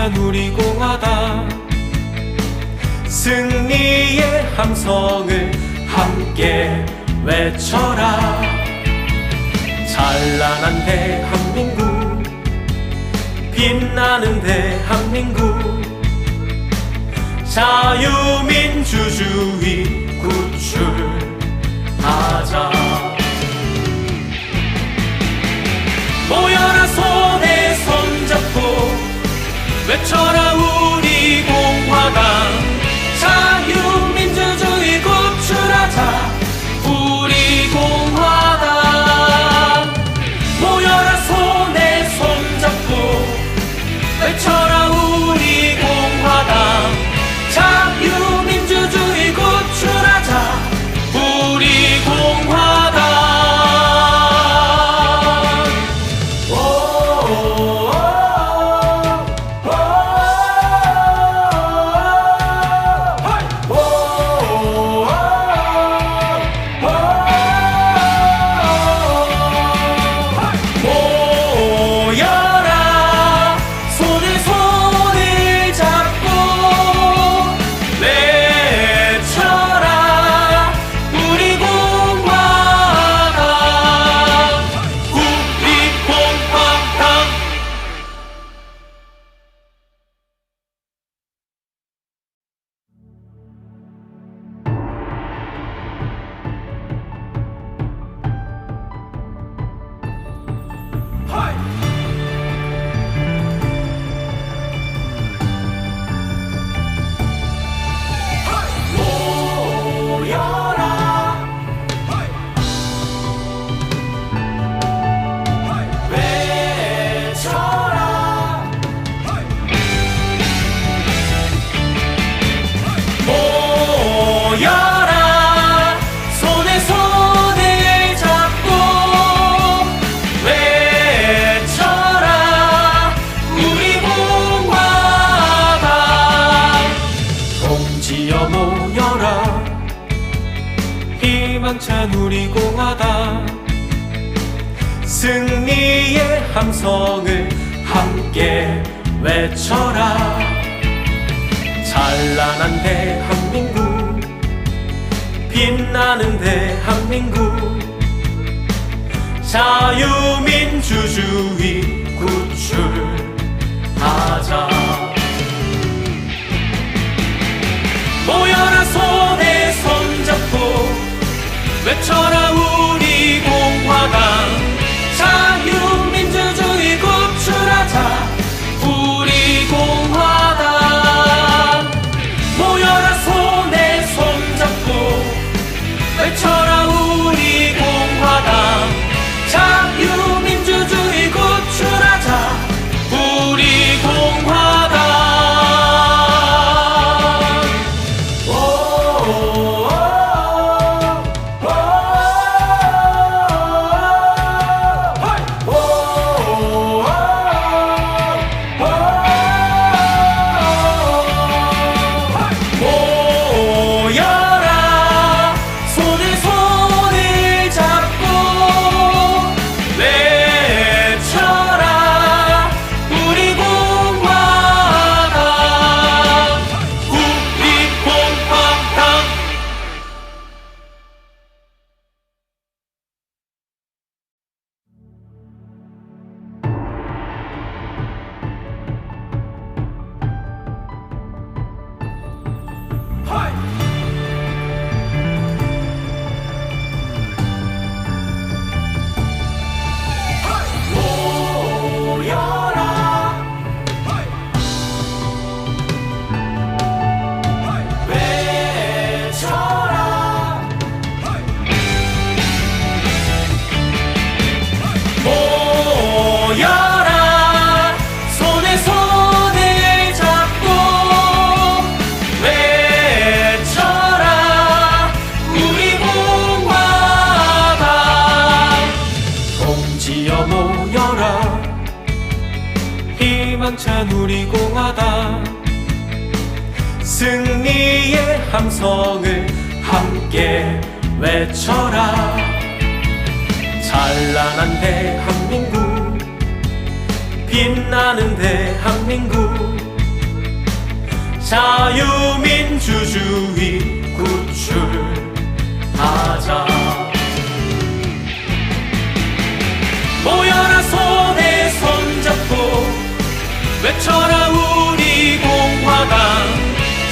희망찬 우리 공화당 승리의 함성을 함께 외쳐라. 찬란한 대한민국, 빛나는 대한민국, 자유민주주의 구출하자. 모여라 손에 손잡고 외쳐라 우리 공화당. 자유민주주의 구출하자 우리 공화당. 모여라 손에 손잡고 외쳐라 우리 공화당. 자유민주주의 구출하자 우리 공화당. 희망찬 우리 공화당 승리의 함성을 함께 외쳐라. 찬란한 대한민국, 빛나는 대한민국, 자유민주주의 구출하자. 모여라 손에 손잡고 외쳐라 우리 공화당. 자유민주주의 구출하자 우리 공화당. 모여라 손에 손잡고 외쳐라 우리 공화당. 자유민주주의 구출하자 우리 공화당. 희망찬 우리 공화당 승리의 함성을 함께 외쳐라. 찬란한 대한민국, 빛나는 대한민국, 자유민주주의 구출하자. 모여라 손에 손잡고 외쳐라 우리 공화당.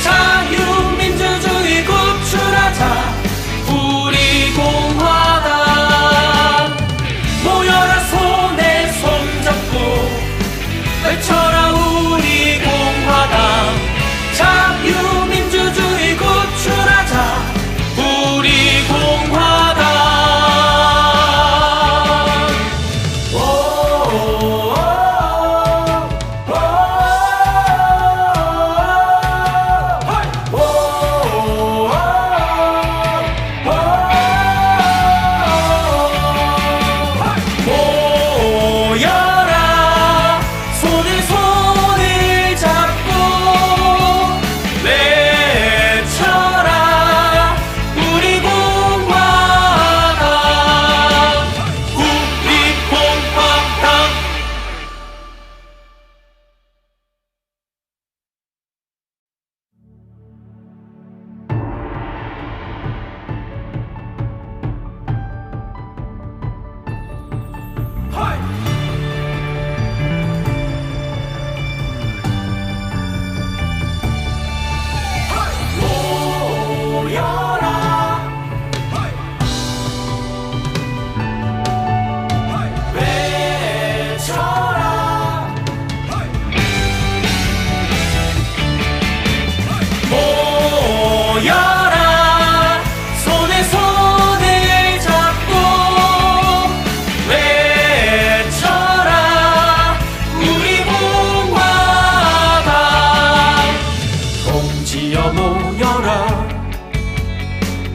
자유민주주의 구출하자 우리 공화당. 모여라 손에 손잡고 외쳐라 우리 공화당. 자유민주주의 구출하자 우리 공화당.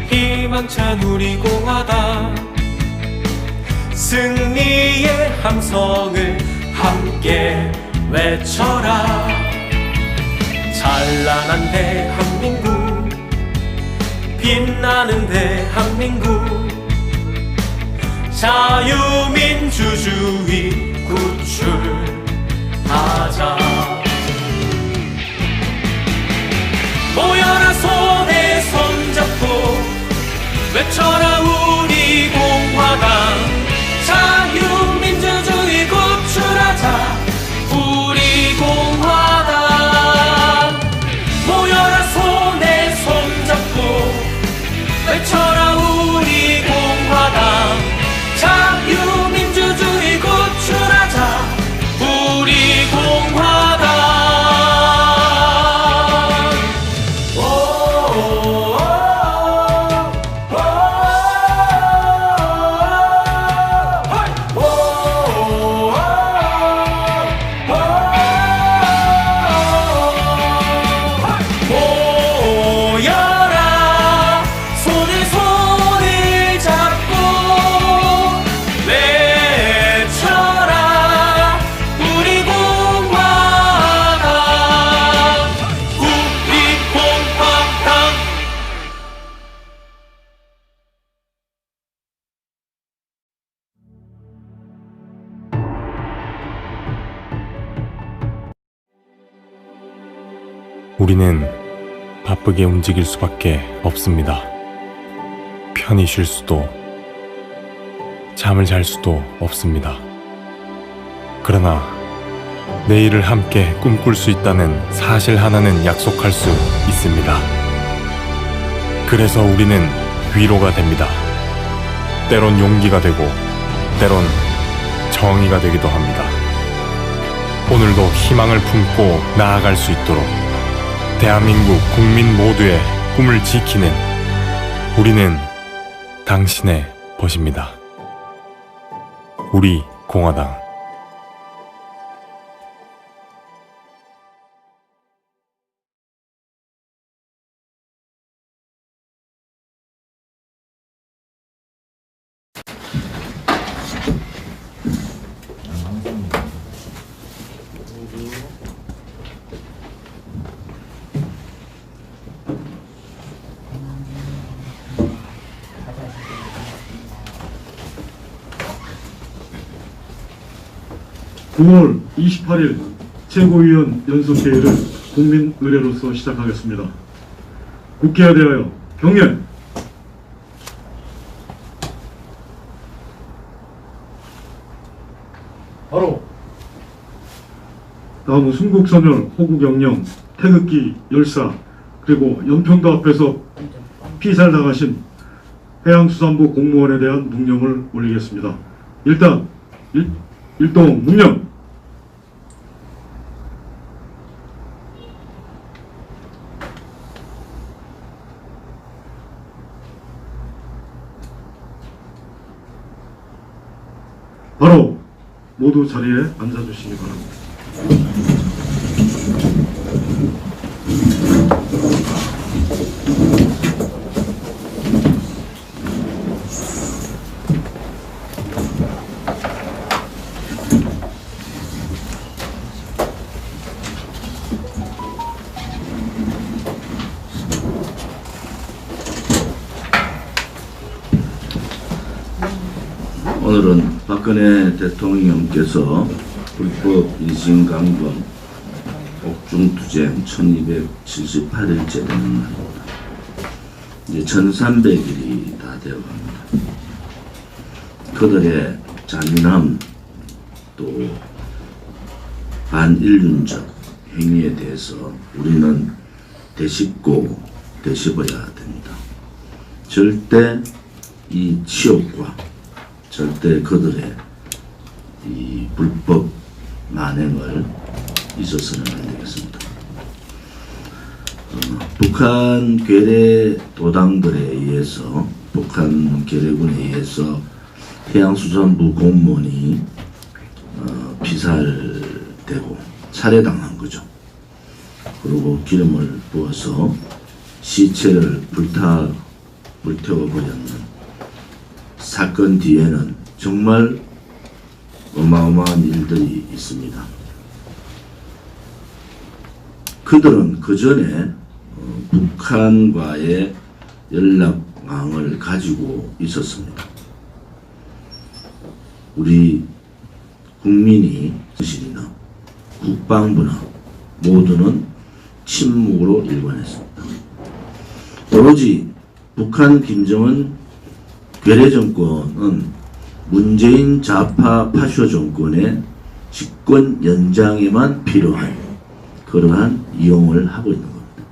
희망찬 우리 공화당. 승리의 함성을 함께 외쳐라. 찬란한 대한민국, 빛나는 대한민국. 자유민주주의 구출하자. 모여라 손에 손잡고 외쳐라 우리 공화당. 자유민주주의 구출하자 우리 공화당. 모여라 손에 손잡고 외쳐라 우리 공화당. 자유민주주의 구출하자 우리 공화당. 우리는 바쁘게 움직일 수밖에 없습니다. 편히 쉴 수도, 잠을 잘 수도 없습니다. 그러나 내일을 함께 꿈꿀 수 있다는 사실 하나는 약속할 수 있습니다. 그래서 우리는 위로가 됩니다. 때론 용기가 되고, 때론 정의가 되기도 합니다. 오늘도 희망을 품고 나아갈 수 있도록 대한민국 국민 모두의 꿈을 지키는 우리는 당신의 벗입니다. 우리 공화당. (9월 28일) 최고위원 연석회의를 국민 의례로서 시작하겠습니다. 국회에 대하여 경례. 바로 다음은 순국선열, 호국영령, 태극기 열사, 그리고 연평도 앞에서 피살당하신 해양수산부 공무원에 대한 묵념을 올리겠습니다. 일단 일동 묵념. 바로 모두 자리에 앉아주시기 바랍니다. 오늘은 박근혜 대통령께서 불법 인신강경 옥중투쟁 1278일째 되는 날입니다. 이제 1300일이 다 되어갑니다. 그들의 잔인함 또 반인륜적 행위에 대해서 우리는 되짚고 되짚어야 됩니다. 절대 이 치욕과 절대 그들의 이 불법 만행을 잊어서는 안 되겠습니다. 북한 괴뢰 도당들에 의해서, 북한 괴뢰군에 의해서 해양수산부 공무원이 피살되고 살해당한 거죠. 그리고 기름을 부어서 시체를 불태워버렸는 사건 뒤에는 정말 어마어마한 일들이 있습니다. 그들은 그 전에 북한과의 연락망을 가지고 있었습니다. 우리 국민이 실이나 국방부나 모두는 침묵으로 일관했습니다. 오로지 북한 김정은 괴뢰 정권은 문재인 좌파 파쇼 정권의 집권 연장에만 필요한 그러한 이용을 하고 있는 겁니다.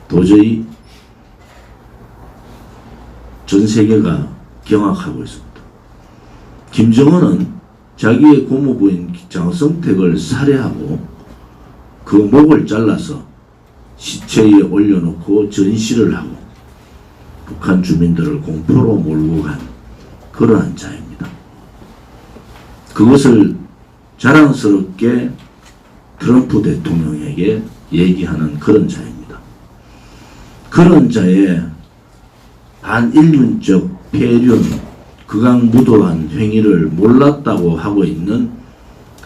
도저히 전 세계가 경악하고 있습니다. 김정은은 자기의 고모부인 장성택을 살해하고 그 목을 잘라서 시체에 올려놓고 전시를 하고 북한 주민들을 공포로 몰고 간 그러한 자입니다. 그것을 자랑스럽게 트럼프 대통령에게 얘기하는 그런 자입니다. 그런 자의 반인륜적 폐륜, 극악무도한 행위를 몰랐다고 하고 있는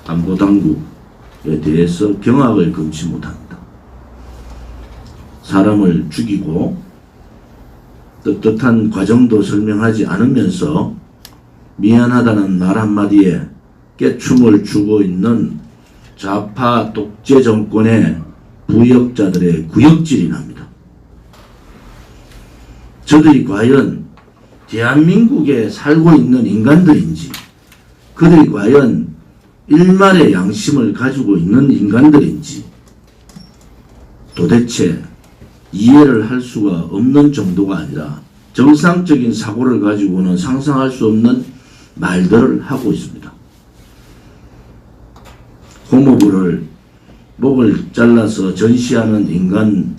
안보당국에 대해서 경악을 금치 못합니다. 사람을 죽이고 떳떳한 과정도 설명하지 않으면서 미안하다는 말 한마디에 깨춤을 추고 있는 좌파 독재 정권의 부역자들의 구역질이 납니다. 저들이 과연 대한민국에 살고 있는 인간들인지, 그들이 과연 일말의 양심을 가지고 있는 인간들인지 도대체 이해를 할 수가 없는 정도가 아니라 정상적인 사고를 가지고는 상상할 수 없는 말들을 하고 있습니다. 고모부를 목을 잘라서 전시하는 인간,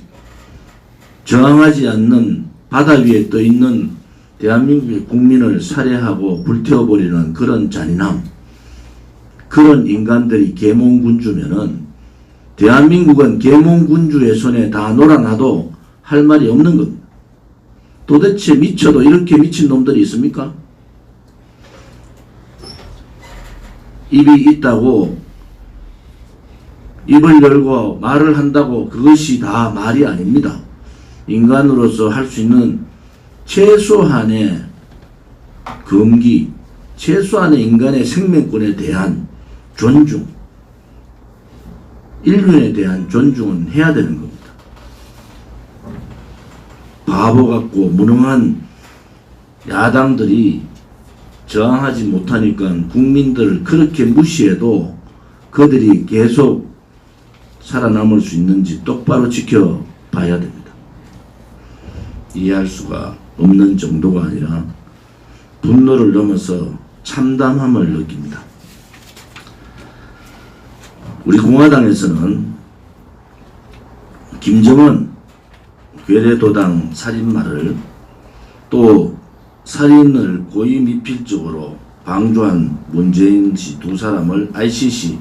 저항하지 않는 바다 위에 떠 있는 대한민국의 국민을 살해하고 불태워버리는 그런 잔인함, 그런 인간들이 계몽군주면은 대한민국은 계몽군주의 손에 다 놀아놔도 할 말이 없는 겁니다. 도대체 미쳐도 이렇게 미친 놈들이 있습니까? 입이 있다고 입을 열고 말을 한다고 그것이 다 말이 아닙니다. 인간으로서 할 수 있는 최소한의 금기, 최소한의 인간의 생명권에 대한 존중, 인륜에 대한 존중은 해야 되는 겁니다. 바보 같고 무능한 야당들이 저항하지 못하니까 국민들을 그렇게 무시해도 그들이 계속 살아남을 수 있는지 똑바로 지켜봐야 됩니다. 이해할 수가 없는 정도가 아니라 분노를 넘어서 참담함을 느낍니다. 우리 공화당에서는 김정은 괴뢰도당 살인마를 또 살인을 고의 미필적으로 방조한 문재인 씨 두 사람을 ICC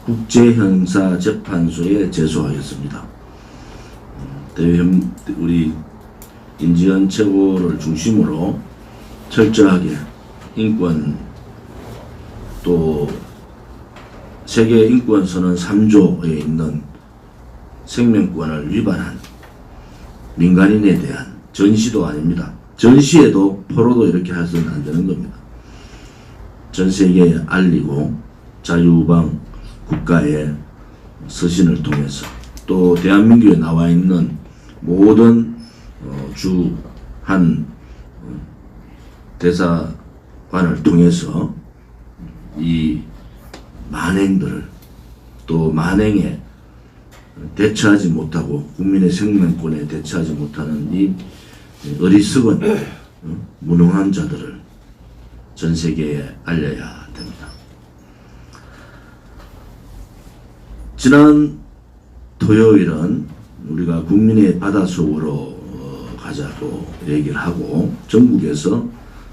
국제형사재판소에 제소하였습니다. 우리 임지연 최고를 중심으로 철저하게 인권 또 세계 인권선언 3조에 있는 생명권을 위반한 민간인에 대한 전시도 아닙니다. 전시에도 포로도 이렇게 해서는 안 되는 겁니다. 전 세계에 알리고 자유우방 국가의 서신을 통해서 또 대한민국에 나와 있는 모든 주한 대사관을 통해서 이 만행들을 또 만행에 대처하지 못하고 국민의 생명권에 대처하지 못하는 이 어리석은 무능한 자들을 전 세계에 알려야 됩니다. 지난 토요일은 우리가 국민의 바닷속으로 가자고 얘기를 하고 전국에서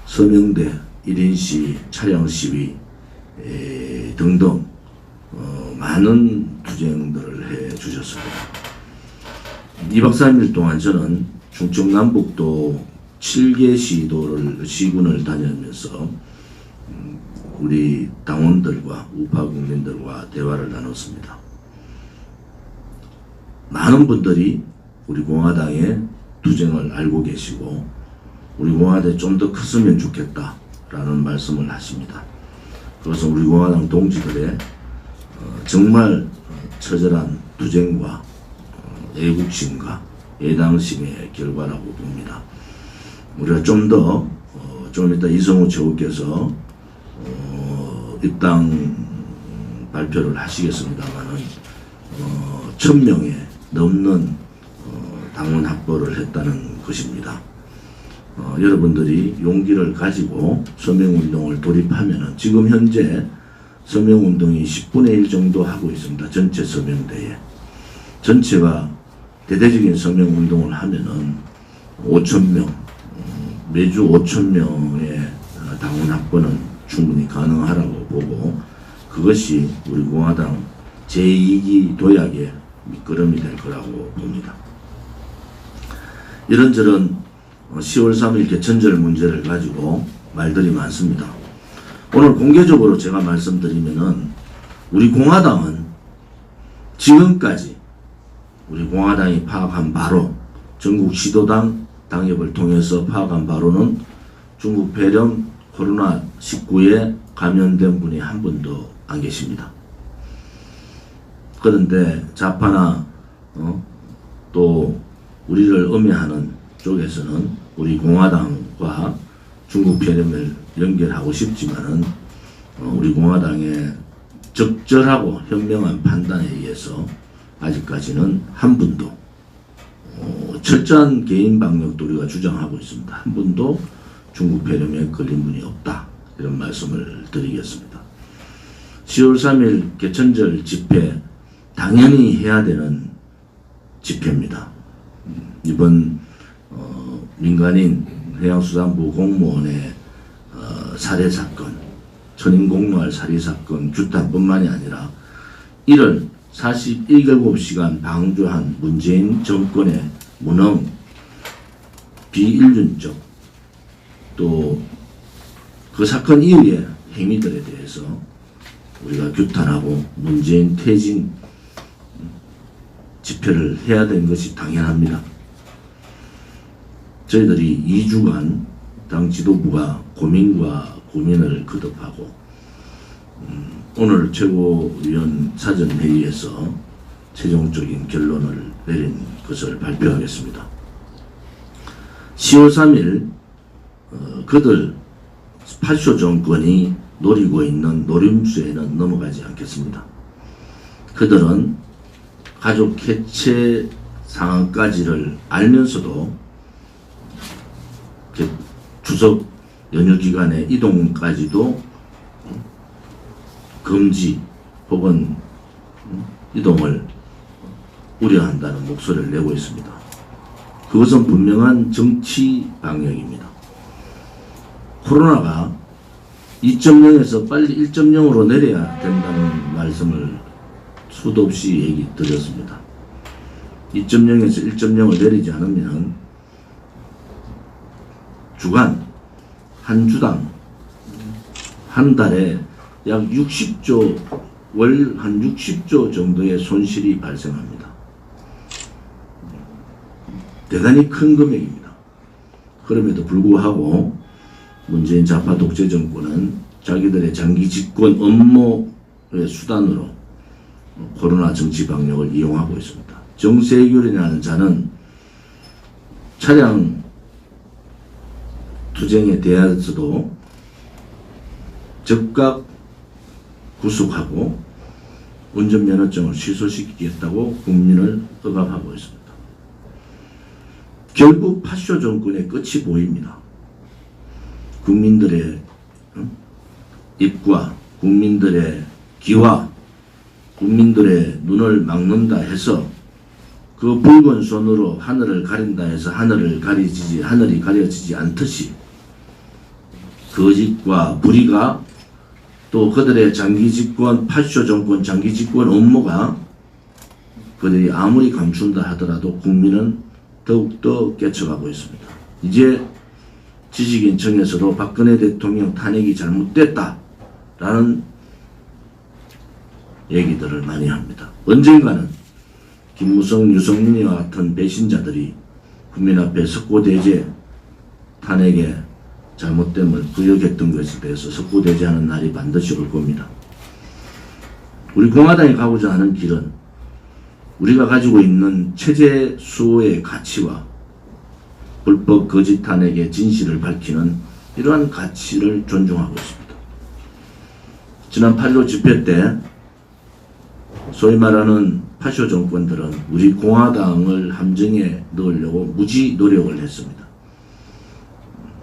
서명대 1인시 차량 시위 등등 많은 투쟁들을 해 주셨습니다. 2박 3일 동안 저는 충청남북도 7개 시군을 다니면서 우리 당원들과 우파 국민들과 대화를 나눴습니다. 많은 분들이 우리 공화당의 투쟁을 알고 계시고 우리 공화당이 좀 더 컸으면 좋겠다라는 말씀을 하십니다. 그래서 우리 공화당 동지들의 정말 처절한 투쟁과 애국심과 애당심의 결과라고 봅니다. 우리가 좀 이따 이성우 최고께서 입당 발표를 하시겠습니다만은 1000명에 넘는 당원 확보를 했다는 것입니다. 여러분들이 용기를 가지고 서명운동을 돌입하면은 지금 현재 서명운동이 10분의 1 정도 하고 있습니다. 전체 서명대에. 전체가 대대적인 서명운동을 하면은 5,000명, 매주 5,000명의 당원 확보는 충분히 가능하라고 보고 그것이 우리 공화당 제2기 도약의 밑거름이 될 거라고 봅니다. 이런저런 10월 3일 개천절 문제를 가지고 말들이 많습니다. 오늘 공개적으로 제가 말씀드리면은 우리 공화당은 지금까지 우리 공화당이 파악한 바로 전국 시도당 당협을 통해서 파악한 바로는 중국 폐렴 코로나19에 감염된 분이 한 분도 안 계십니다. 그런데 좌파나 또 우리를 음해하는 쪽에서는 우리 공화당과 중국 폐렴을 연결하고 싶지만은 우리 공화당의 적절하고 현명한 판단에 의해서 아직까지는 한 분도 철저한 개인 방역도 우리가 주장하고 있습니다. 한 분도 중국 폐렴에 걸린 분이 없다. 이런 말씀을 드리겠습니다. 10월 3일 개천절 집회 당연히 해야 되는 집회입니다. 이번 민간인 해양수산부 공무원의 살해사건, 천인공노할 살해사건 규탄뿐만이 아니라 이를 47시간 방조한 문재인 정권의 무능, 비인륜적 또 그 사건 이후의 행위들에 대해서 우리가 규탄하고 문재인 퇴진 집회를 해야 되는 것이 당연합니다. 저희들이 2주간 당 지도부가 고민과 고민을 거듭하고 오늘 최고위원 사전회의에서 최종적인 결론을 내린 것을 발표하겠습니다. 10월 3일 그들 파쇼 정권이 노리고 있는 노림수에는 넘어가지 않겠습니다. 그들은 가족 해체 상황까지를 알면서도 추석 연휴 기간에 이동까지도 금지 혹은 이동을 우려한다는 목소리를 내고 있습니다. 그것은 분명한 정치 방역입니다. 코로나가 2.0에서 빨리 1.0으로 내려야 된다는 말씀을 수도 없이 얘기 드렸습니다. 2.0에서 1.0을 내리지 않으면 주간 한 주당 한 달에 약 60조 월 한 60조 정도의 손실이 발생합니다. 대단히 큰 금액입니다. 그럼에도 불구하고 문재인 좌파 독재 정권은 자기들의 장기 집권 업무의 수단으로 코로나 정치 방역을 이용하고 있습니다. 정세균이라는 자는 차량 투쟁에 대해서도 즉각 구속하고 운전면허증을 취소시키겠다고 국민을 억압하고 있습니다. 결국 파쇼 정권의 끝이 보입니다. 국민들의 입과 국민들의 귀와 국민들의 눈을 막는다 해서 그 붉은 손으로 하늘을 가린다 해서 하늘이 가려지지 않듯이 거짓과 불의가 또 그들의 장기 집권 파쇼 정권 장기 집권 업무가 그들이 아무리 감춘다 하더라도 국민은 더욱더 깨쳐가고 있습니다. 이제 지식인청에서도 박근혜 대통령 탄핵이 잘못됐다라는 얘기들을 많이 합니다. 언젠가는 김무성, 유승민과 같은 배신자들이 국민 앞에 석고대죄 탄핵에 잘못됨을 부역했던 것에 대해서 석고대죄하는 날이 반드시 올 겁니다. 우리 공화당이 가고자 하는 길은 우리가 가지고 있는 체제 수호의 가치와 불법 거짓 탄핵의 진실을 밝히는 이러한 가치를 존중하고 있습니다. 지난 8.15 집회 때 소위 말하는 파쇼 정권들은 우리 공화당을 함정에 넣으려고 무지 노력을 했습니다.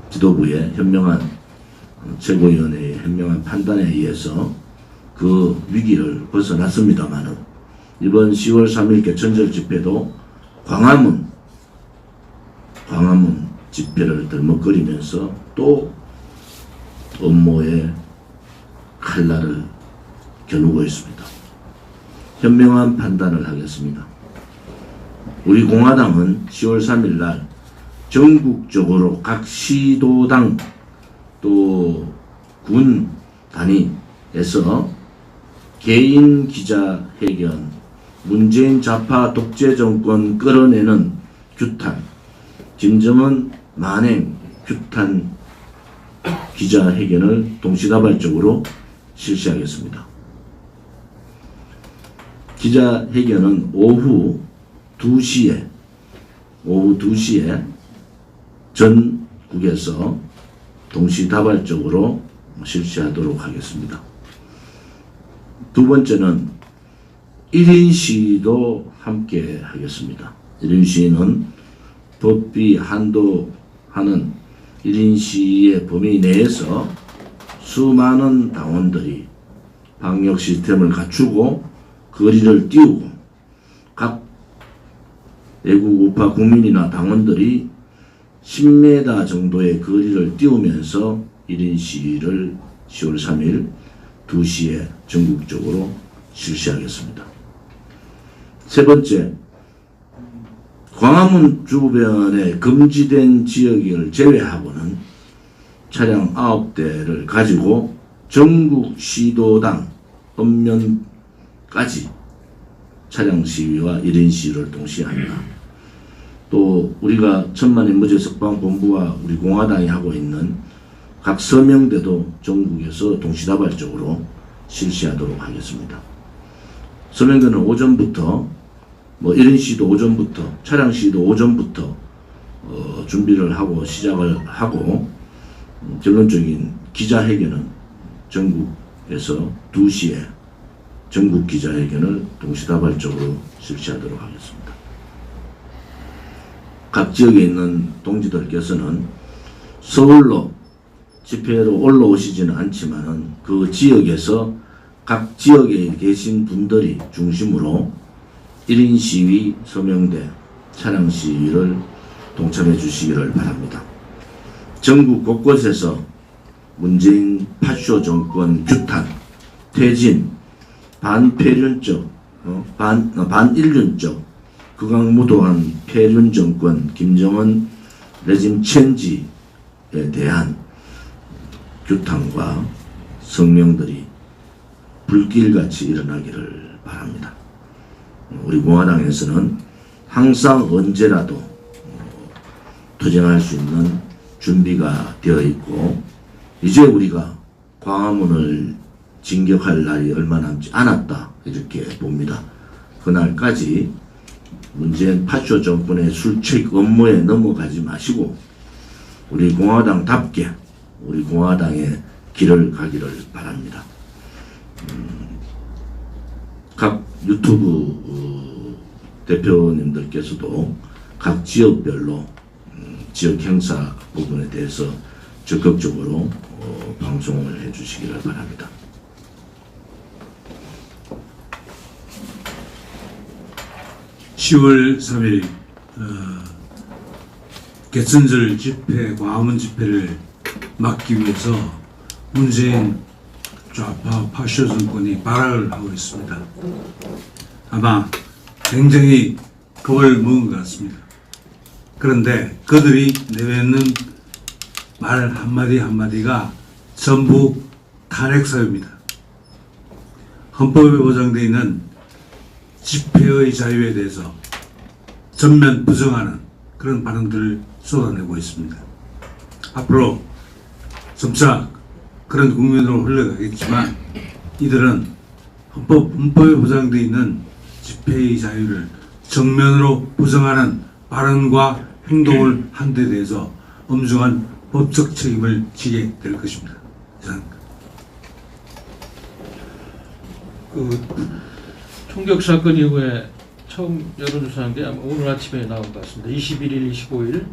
지도부의 현명한 최고위원회의 현명한 판단에 의해서 그 위기를 벗어났습니다마는 이번 10월 3일 개천절 집회도 광화문 집회를 들먹거리면서 또 업무의 칼날을 겨누고 있습니다. 현명한 판단을 하겠습니다. 우리 공화당은 10월 3일 날 전국적으로 각 시도당 또 군 단위에서 개인 기자회견, 문재인 좌파 독재 정권 끌어내는 규탄, 김정은 만행 규탄 기자회견을 동시다발적으로 실시하겠습니다. 기자회견은 오후 2시에 전국에서 동시다발적으로 실시하도록 하겠습니다. 두 번째는 1인 시위도 함께 하겠습니다. 1인 시위는 법비 한도하는 1인 시위의 범위 내에서 수많은 당원들이 방역 시스템을 갖추고 거리를 띄우고 각 애국 우파 국민이나 당원들이 10m 정도의 거리를 띄우면서 1인 시위를 10월 3일 2시에 전국적으로 실시하겠습니다. 세 번째, 광화문 주변에 금지된 지역을 제외하고는 차량 9대를 가지고 전국 시도당 읍면까지 차량 시위와 1인 시위를 동시에 합니다. 또 우리가 천만인 무죄석방본부와 우리 공화당이 하고 있는 각 서명대도 전국에서 동시다발적으로 실시하도록 하겠습니다. 서명대는 오전부터 뭐 이런 시도 오전부터, 차량 시도 오전부터 준비를 하고 시작을 하고 결론적인 기자회견은 전국에서 2시에 전국 기자회견을 동시다발적으로 실시하도록 하겠습니다. 각 지역에 있는 동지들께서는 서울로 집회로 올라오시지는 않지만은 그 지역에서 각 지역에 계신 분들이 중심으로 1인 시위, 서명대, 차량 시위를 동참해 주시기를 바랍니다. 전국 곳곳에서 문재인 파쇼 정권 규탄, 퇴진, 반폐륜적, 반인륜적, 극악무도한 폐륜 정권 김정은 레짐 체인지에 대한 규탄과 성명들이 불길같이 일어나기를 바랍니다. 우리 공화당에서는 항상 언제라도 투쟁할 수 있는 준비가 되어 있고, 이제 우리가 광화문을 진격할 날이 얼마 남지 않았다 이렇게 봅니다. 그날까지 문재인 파쇼 정권의 술책 업무에 넘어가지 마시고 우리 공화당답게 우리 공화당의 길을 가기를 바랍니다. 각 유튜브 대표님들께서도 각 지역별로 지역 행사 부분에 대해서 적극적으로 방송을 해주시기를 바랍니다. (10월 3일) 개천절 집회, 광화문 집회를 막기 위해서 문재인 좌파 파쇼 정권이 발악을 하고 있습니다. 아마 굉장히 겁을 먹은 것 같습니다. 그런데 그들이 내뱉는 말 한마디 한마디가 전부 탄핵사유입니다. 헌법에 보장되어 있는 집회의 자유에 대해서 전면 부정하는 그런 발언들을 쏟아내고 있습니다. 앞으로 점차 그런 국면으로 흘러가겠지만 이들은 헌법에 보장되어 있는 집회의 자유를 정면으로 부정하는 발언과 행동을 한 데 대해서 엄중한 법적 책임을 지게 될 것입니다. 이상. 총격 사건 이후에 처음 여론조사한 게 아마 오늘 아침에 나온 것 같습니다. 21일, 25일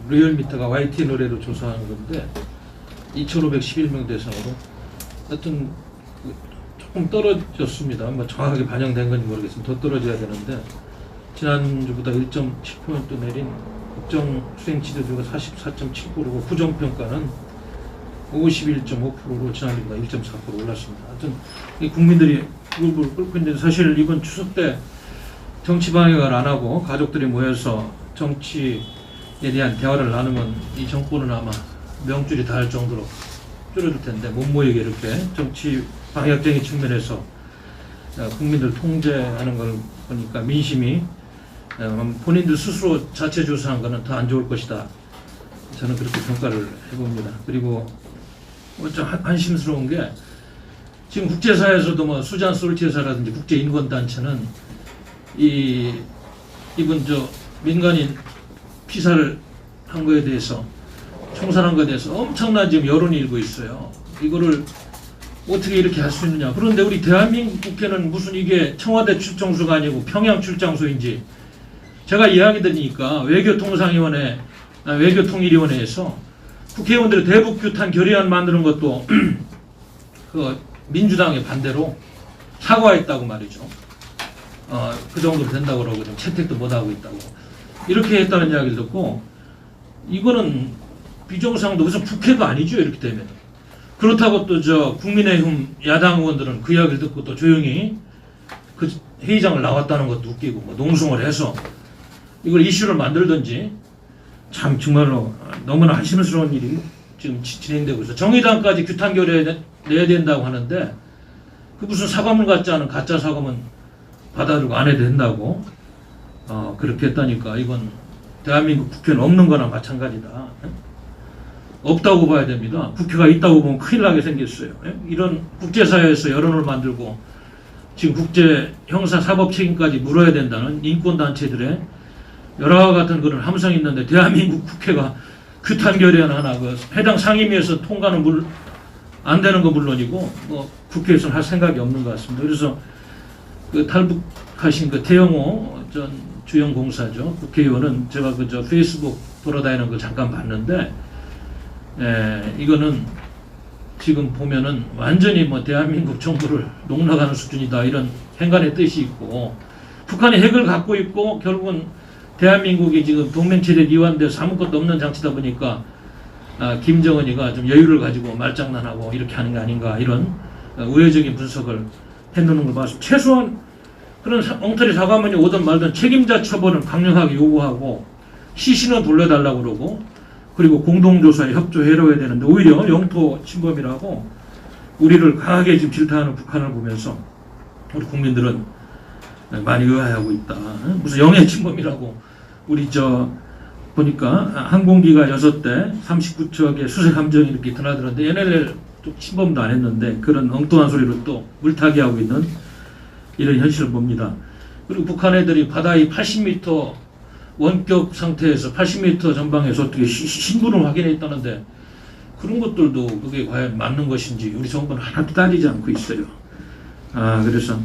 리얼미터가 YT 노래로 조사한 건데 2,511명 대상으로 하여튼 조금 떨어졌습니다. 뭐 정확하게 반영된 건지 모르겠습니다. 더 떨어져야 되는데 지난주보다 1.7% 내린 국정 수행 지도율가 44.7%고 부정평가는 51.5%로 지난주보다 1.4% 올랐습니다. 하여튼 이 국민들이 무릎을 꿇고 있는데 사실 이번 추석 때 정치 방역을 안 하고 가족들이 모여서 정치에 대한 대화를 나누면 이 정권은 아마 명줄이 닿을 정도로 줄어들 텐데 못 모이게 이렇게 정치 방역적인 측면에서 국민들 통제하는 걸 보니까 민심이 본인들 스스로 자체 조사한 거는 더 안 좋을 것이다. 저는 그렇게 평가를 해봅니다. 그리고 좀 한심스러운 게 지금 국제사회에서도 뭐 수잔 솔티에사라든지 국제인권단체는 이번 민간인 피살을 한 거에 대해서 총살한 거에 대해서 엄청난 지금 여론이 일고 있어요. 이거를 어떻게 이렇게 할 수 있느냐. 그런데 우리 대한민국 국회는 무슨 이게 청와대 출정소가 아니고 평양 출장소인지 제가 이야기 드리니까 외교통일위원회에서 국회의원들의 대북 규탄 결의안 만드는 것도 그 민주당의 반대로 사과했다고 말이죠. 그 정도 된다고 그러고 좀 채택도 못하고 있다고 이렇게 했다는 이야기를 듣고 이거는 비정상도 무슨 국회도 아니죠. 이렇게 되면 그렇다고 또 국민의힘 야당 의원들은 그 이야기를 듣고 또 조용히 그 회의장을 나왔다는 것도 웃기고 뭐 농성을 해서 이걸 이슈를 만들든지 참 정말로 너무나 한심스러운 일이 지금 진행되고 있어. 정의당까지 규탄 결의에 내야 된다고 하는데 그 무슨 사과문 같지 않은 가짜 사과문 받아들고 안 해도 된다고 그렇게 했다니까 이건 대한민국 국회는 없는 거나 마찬가지다. 없다고 봐야 됩니다. 국회가 있다고 보면 큰일 나게 생겼어요. 이런 국제사회에서 여론을 만들고 지금 국제 형사 사법 책임까지 물어야 된다는 인권단체들의 여러 같은 그런 함성이 있는데 대한민국 국회가 규탄 결의안 하나 그 해당 상임위에서 통과는 안 되는 거 물론이고 뭐 국회에서는 할 생각이 없는 것 같습니다. 그래서 그 탈북하신 그 태영호 전 주영공사죠 국회의원은 제가 그 저 페이스북 돌아다니는 거 잠깐 봤는데 이거는 지금 보면은 완전히 뭐 대한민국 정부를 농락하는 수준이다 이런 행간의 뜻이 있고 북한이 핵을 갖고 있고 결국은 대한민국이 지금 동맹체제 이완돼서 아무것도 없는 장치다 보니까 김정은이가 좀 여유를 가지고 말장난하고 이렇게 하는 게 아닌가 이런 우회적인 분석을 해놓는 걸 봐서 최소한 그런 엉터리 사과문이 오든 말든 책임자 처벌은 강력하게 요구하고 시신은 돌려달라고 그러고 그리고 공동조사에 협조해줘야 되는데 오히려 영토 침범이라고 우리를 강하게 지금 질타하는 북한을 보면서 우리 국민들은 많이 의아해하고 있다. 무슨 영해 침범이라고 우리 저 보니까 항공기가 6대 39척의 수색 함정이 이렇게 드나들었는데 얘네들 또 침범도 안 했는데 그런 엉뚱한 소리로 또 물타기 하고 있는 이런 현실을 봅니다. 그리고 북한 애들이 바다의 80m 원격 상태에서 80m 전방에서 어떻게 신분을 확인했다는데 그런 것들도 그게 과연 맞는 것인지 우리 정부는 하나도 따지지 않고 있어요. 그래서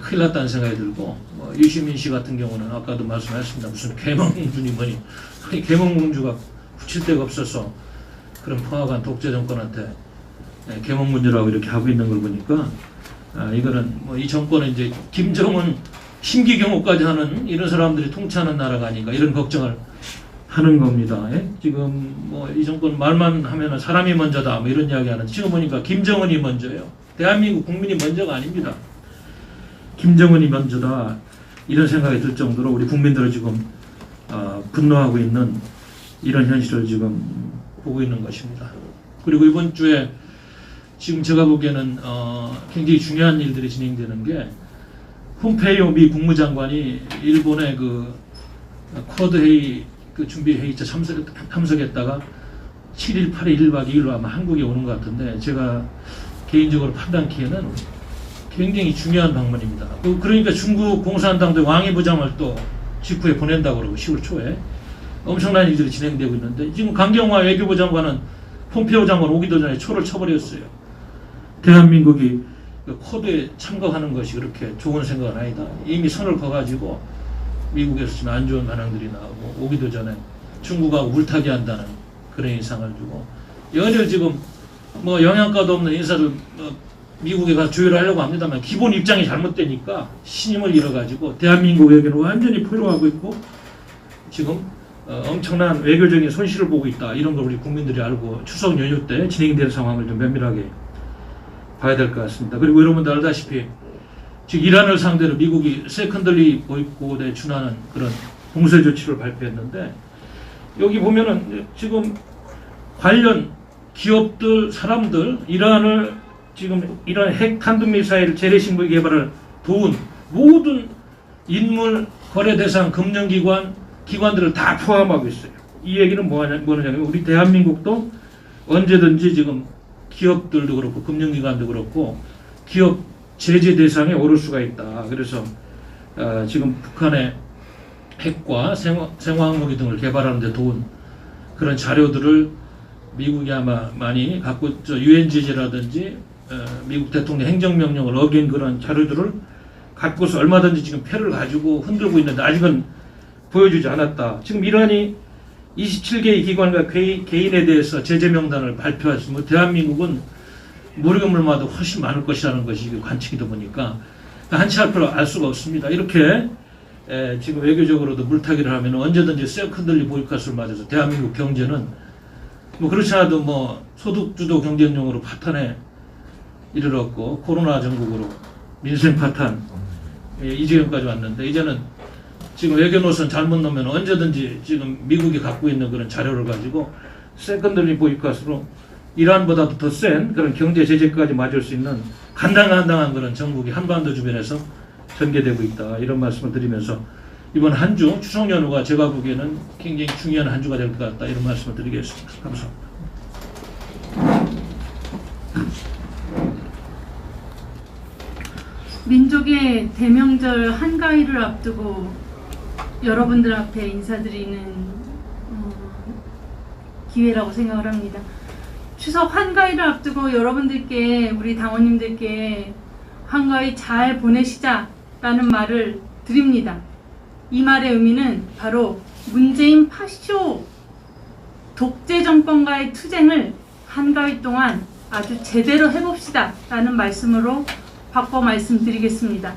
큰일 났다는 생각이 들고 뭐 유시민 씨 같은 경우는 아까도 말씀하셨습니다. 무슨 개몽공주니 뭐니 아니 개몽공주가 붙일 데가 없어서 그런 포악한 독재 정권한테 개몽군주라고 이렇게 하고 있는 걸 보니까 이거는 뭐 이 정권은 이제 김정은 심기경호까지 하는 이런 사람들이 통치하는 나라가 아닌가 이런 걱정을 하는 겁니다. 지금 뭐 이 정권 말만 하면은 사람이 먼저다 뭐 이런 이야기 하는데 지금 보니까 김정은이 먼저예요. 대한민국 국민이 먼저가 아닙니다. 김정은이 먼저다 이런 생각이 들 정도로 우리 국민들을 지금 분노하고 있는 이런 현실을 지금 보고 있는 것입니다. 그리고 이번 주에 지금 제가 보기에는 굉장히 중요한 일들이 진행되는 게 폼페이오 미 국무장관이 일본의 그 쿼드 회의 그 준비 회의차 참석했다가 7일, 8일, 1박 2일로 아마 한국에 오는 것 같은데 제가 개인적으로 판단키에는 굉장히 중요한 방문입니다. 그러니까 중국 공산당도 왕위 부장을 또 직후에 보낸다고 그러고 10월 초에 엄청난 일들이 진행되고 있는데 지금 강경화 외교부 장관은 폼페이오 장관 오기도 전에 초를 쳐버렸어요. 대한민국이 쿼드에 참가하는 것이 그렇게 좋은 생각은 아니다. 이미 선을 그어가지고 미국에서 지금 안 좋은 반응들이 나오고 오기도 전에 중국하고 물타기 한다는 그런 인상을 주고 연일 지금 뭐 영양가도 없는 인사를 미국에 가서 조율하려고 합니다만 기본 입장이 잘못되니까 신임을 잃어가지고 대한민국에게는 완전히 포효하고 있고 지금 엄청난 외교적인 손실을 보고 있다. 이런 걸 우리 국민들이 알고 추석 연휴 때 진행되는 상황을 좀 면밀하게 봐야 될 것 같습니다. 그리고 여러분들 알다시피 지금 이란을 상대로 미국이 세컨더리 보이콧에 준하는 그런 공세 조치를 발표했는데 여기 보면은 지금 관련 기업들, 사람들, 이란을 지금 이런 핵 탄도미사일 재래식물 개발을 도운 모든 인물, 거래 대상, 기관들을 다 포함하고 있어요. 이 얘기는 뭐냐면 우리 대한민국도 언제든지 지금 기업들도 그렇고 금융기관도 그렇고 기업 제재 대상에 오를 수가 있다. 그래서 지금 북한의 핵과 생화학무기 등을 개발하는 데 도운 그런 자료들을 미국이 아마 많이 갖고 유엔 제재라든지 미국 대통령 행정명령을 어긴 그런 자료들을 갖고서 얼마든지 지금 패를 가지고 흔들고 있는데 아직은 보여주지 않았다. 지금 이란이 27개의 기관과 개인에 대해서 제재 명단을 발표했으면 대한민국은 모르건물마다 훨씬 많을 것이라는 것이 관측이다 보니까 한치 앞으로 알 수가 없습니다. 이렇게 지금 외교적으로도 물타기를 하면 언제든지 세컨더리 보이콧을 맞아서 대한민국 경제는 뭐 그렇지 않아도 뭐 소득주도 경쟁력으로 파탄에 이르렀고 코로나 전국으로 민생 파탄 이 지경까지 왔는데 이제는 지금 외교 노선 잘못 놓으면 언제든지 지금 미국이 갖고 있는 그런 자료를 가지고 세컨더리 보이콧으로 이란보다도 더 센 그런 경제 제재까지 맞을 수 있는 간당간당한 그런 전국이 한반도 주변에서 전개되고 있다. 이런 말씀을 드리면서 이번 한 주 추석 연휴가 제가 보기에는 굉장히 중요한 한 주가 될 것 같다. 이런 말씀을 드리겠습니다. 감사합니다. 민족의 대명절 한가위를 앞두고 여러분들 앞에 인사드리는 기회라고 생각을 합니다. 추석 한가위를 앞두고 여러분들께, 우리 당원님들께 한가위 잘 보내시자라는 말을 드립니다. 이 말의 의미는 바로 문재인 파쇼 독재 정권과의 투쟁을 한가위 동안 아주 제대로 해봅시다 라는 말씀으로 바꿔 말씀드리겠습니다.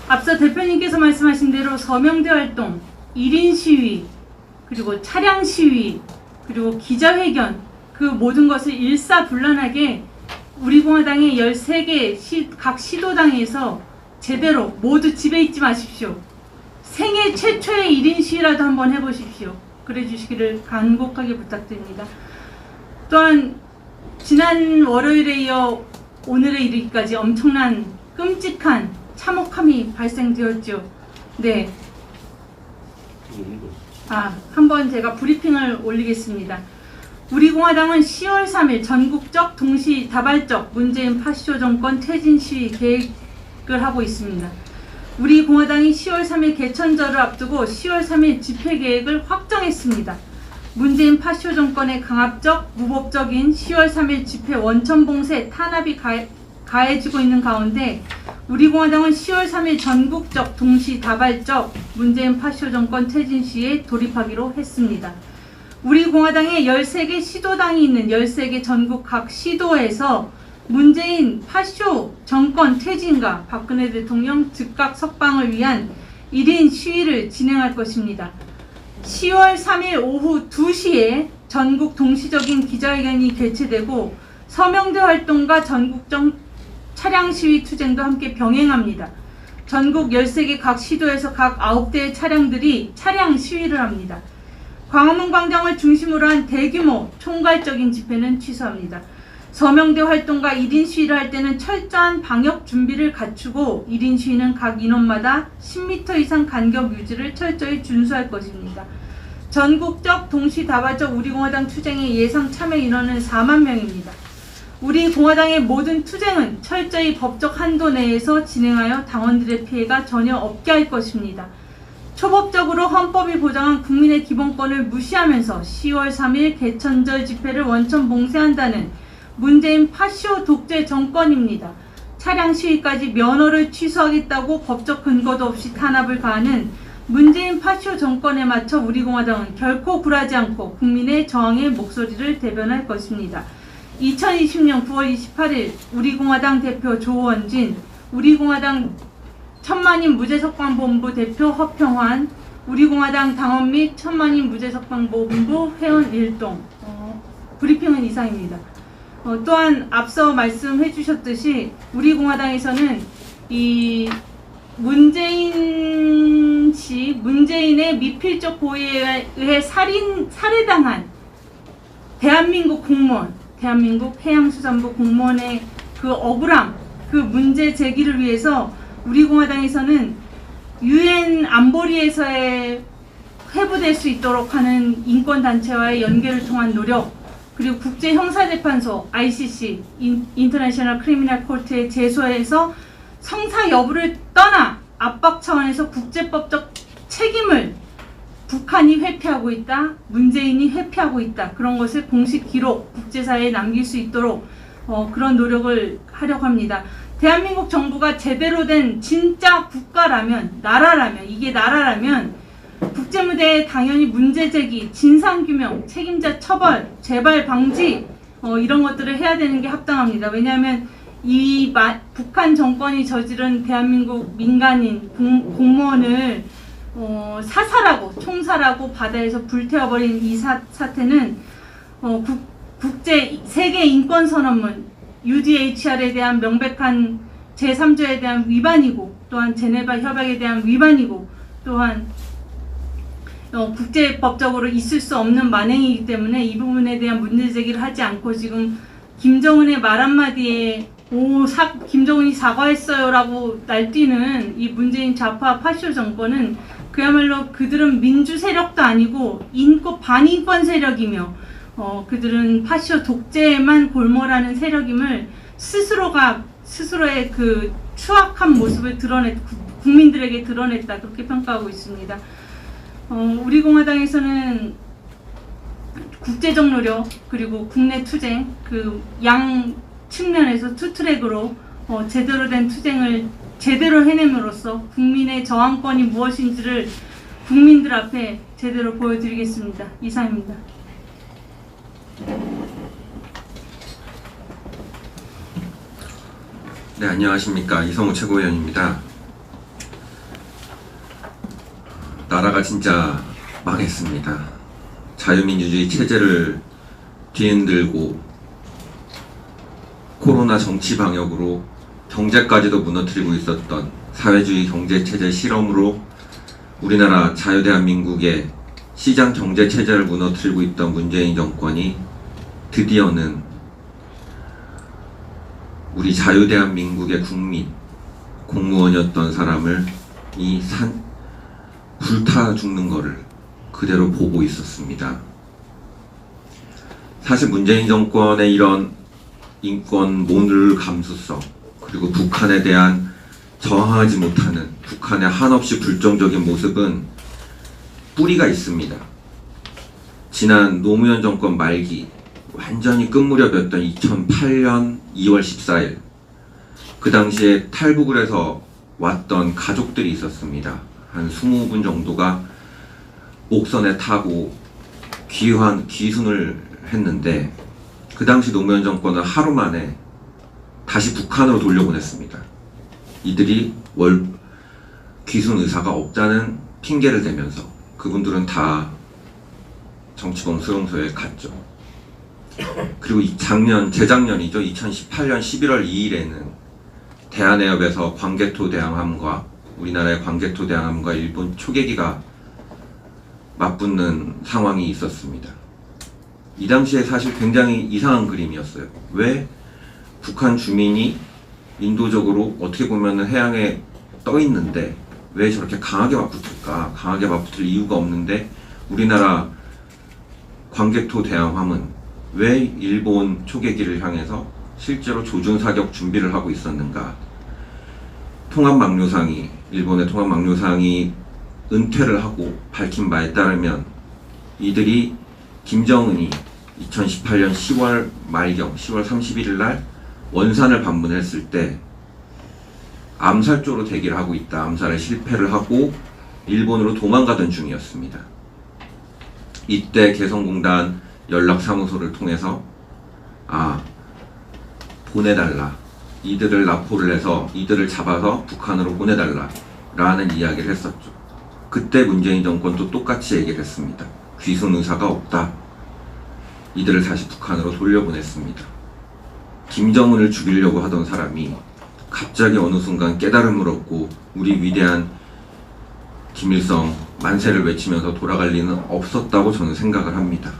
앞서 대표님께서 말씀하신 대로 서명대 활동, 1인 시위, 그리고 차량 시위, 그리고 기자회견, 그 모든 것을 일사불란하게 우리 공화당의 13개 각 시도당에서 제대로 모두 집에 있지 마십시오. 생애 최초의 1인 시위라도 한번 해보십시오. 그래 주시기를 간곡하게 부탁드립니다. 또한 지난 월요일에 이어 오늘에 이르기까지 엄청난 끔찍한 참혹함이 발생되었죠. 네. 한번 제가 브리핑을 올리겠습니다. 우리 공화당은 10월 3일 전국적 동시다발적 문재인 파쇼 정권 퇴진 시위 계획을 하고 있습니다. 우리 공화당이 10월 3일 개천절을 앞두고 10월 3일 집회 계획을 확정했습니다. 문재인 파쇼 정권의 강압적, 무법적인 10월 3일 집회 원천봉쇄 탄압이 가해지고 있는 가운데 우리 공화당은 10월 3일 전국적 동시다발적 문재인 파쇼 정권 퇴진 시위에 돌입하기로 했습니다. 우리 공화당에 13개 시도당이 있는 13개 전국 각 시도에서 문재인 파쇼 정권 퇴진과 박근혜 대통령 즉각 석방을 위한 1인 시위를 진행할 것입니다. 10월 3일 오후 2시에 전국 동시적인 기자회견이 개최되고 서명대 활동과 전국적 차량 시위 투쟁도 함께 병행합니다. 전국 13개 각 시도에서 각 9대의 차량들이 차량 시위를 합니다. 광화문 광장을 중심으로 한 대규모 총괄적인 집회는 취소합니다. 서명대 활동과 1인 시위를 할 때는 철저한 방역 준비를 갖추고 1인 시위는 각 인원마다 10m 이상 간격 유지를 철저히 준수할 것입니다. 전국적 동시다발적 우리공화당 투쟁의 예상 참여 인원은 4만 명입니다. 우리 공화당의 모든 투쟁은 철저히 법적 한도 내에서 진행하여 당원들의 피해가 전혀 없게 할 것입니다. 초법적으로 헌법이 보장한 국민의 기본권을 무시하면서 10월 3일 개천절 집회를 원천 봉쇄한다는 문재인 파쇼 독재 정권입니다. 차량 시위까지 면허를 취소하겠다고 법적 근거도 없이 탄압을 가하는 문재인 파쇼 정권에 맞춰 우리 공화당은 결코 굴하지 않고 국민의 저항의 목소리를 대변할 것입니다. 2020년 9월 28일 우리 공화당 대표 조원진, 우리 공화당 천만인 무죄석방본부 대표 허평환, 우리 공화당 당원 및 천만인 무죄석방본부 회원 일동. 브리핑은 이상입니다. 또한 앞서 말씀해 주셨듯이 우리 공화당에서는 이 문재인의 미필적 고의에 의해 살해당한 대한민국 공무원, 대한민국 해양수산부 공무원의 그 억울함, 그 문제 제기를 위해서 우리 공화당에서는 UN 안보리에서의 회부될 수 있도록 하는 인권단체와의 연계를 통한 노력, 그리고 국제형사재판소 ICC 인터내셔널 크리미널 코트에 제소해서 성사 여부를 떠나 압박 차원에서 국제법적 책임을 북한이 회피하고 있다, 문재인이 회피하고 있다, 그런 것을 공식 기록 국제사회에 남길 수 있도록 그런 노력을 하려고 합니다. 대한민국 정부가 제대로 된 진짜 국가라면, 이게 나라라면 국제무대에 당연히 문제제기, 진상규명, 책임자 처벌, 재발 방지 이런 것들을 해야 되는 게 합당합니다. 왜냐하면 이 북한 정권이 저지른 대한민국 민간인 공무원을 사살하고 총살하고 바다에서 불태워버린 이 사태는 세계 인권선언문 UDHR에 대한 명백한 제3조에 대한 위반이고, 또한 제네바 협약에 대한 위반이고, 또한 국제법적으로 있을 수 없는 만행이기 때문에 이 부분에 대한 문제제기를 하지 않고 지금 김정은의 말 한마디에 김정은이 사과했어요 라고 날뛰는 이 문재인 좌파 파쇼 정권은 그야말로 그들은 민주 세력도 아니고 반인권 세력이며 그들은 파쇼 독재에만 골몰하는 세력임을 스스로의 그 추악한 모습을 국민들에게 드러냈다, 그렇게 평가하고 있습니다. 우리 공화당에서는 국제적 노력 그리고 국내 투쟁, 그 양 측면에서 투트랙으로 제대로 된 투쟁을 제대로 해냄으로써 국민의 저항권이 무엇인지를 국민들 앞에 제대로 보여드리겠습니다. 이상입니다. 네, 안녕하십니까. 이성우 최고위원입니다. 나라가 진짜 망했습니다. 자유민주주의 체제를 뒤흔들고 코로나 정치 방역으로 경제까지도 무너뜨리고 있었던 사회주의 경제체제 실험으로 우리나라 자유대한민국의 시장 경제체제를 무너뜨리고 있던 문재인 정권이 드디어는 우리 자유대한민국의 국민, 공무원이었던 사람을 불타 죽는 거를 그대로 보고 있었습니다. 사실 문재인 정권의 이런 인권 모늘 감수성, 그리고 북한에 대한 저항하지 못하는 북한의 한없이 불정적인 모습은 뿌리가 있습니다. 지난 노무현 정권 말기 완전히 끝무렵이었던 2008년 2월 14일 그 당시에 탈북을 해서 왔던 가족들이 있었습니다. 한 20분 정도가 옥선에 타고 귀순을 했는데 그 당시 노무현 정권은 하루 만에 다시 북한으로 돌려보냈습니다. 이들이 귀순 의사가 없다는 핑계를 대면서 그분들은 다 정치범 수용소에 갔죠. 그리고 재작년이죠. 2018년 11월 2일에는 대한해협에서 광개토 대항함과 우리나라의 광개토 대항함과 일본 초계기가 맞붙는 상황이 있었습니다. 이 당시에 사실 굉장히 이상한 그림이었어요. 왜 북한 주민이 인도적으로 어떻게 보면 해양에 떠 있는데 왜 저렇게 강하게 맞붙을까? 강하게 맞붙을 이유가 없는데 우리나라 광개토 대항함은 왜 일본 초계기를 향해서 실제로 조준 사격 준비를 하고 있었는가? 일본의 통합망료상이 은퇴를 하고 밝힌 바에 따르면 이들이 김정은이 2018년 10월 말경 10월 31일 날 원산을 방문했을 때 암살 쪽으로 대기를 하고 있다. 암살에 실패를 하고 일본으로 도망가던 중이었습니다. 이때 개성공단 연락사무소를 통해서 보내달라. 이들을 납포를 해서 이들을 잡아서 북한으로 보내달라 라는 이야기를 했었죠. 그때 문재인 정권도 똑같이 얘기를 했습니다. 귀순 의사가 없다. 이들을 다시 북한으로 돌려보냈습니다. 김정은을 죽이려고 하던 사람이 갑자기 어느 순간 깨달음을 얻고 우리 위대한 김일성 만세를 외치면서 돌아갈 리는 없었다고 저는 생각을 합니다.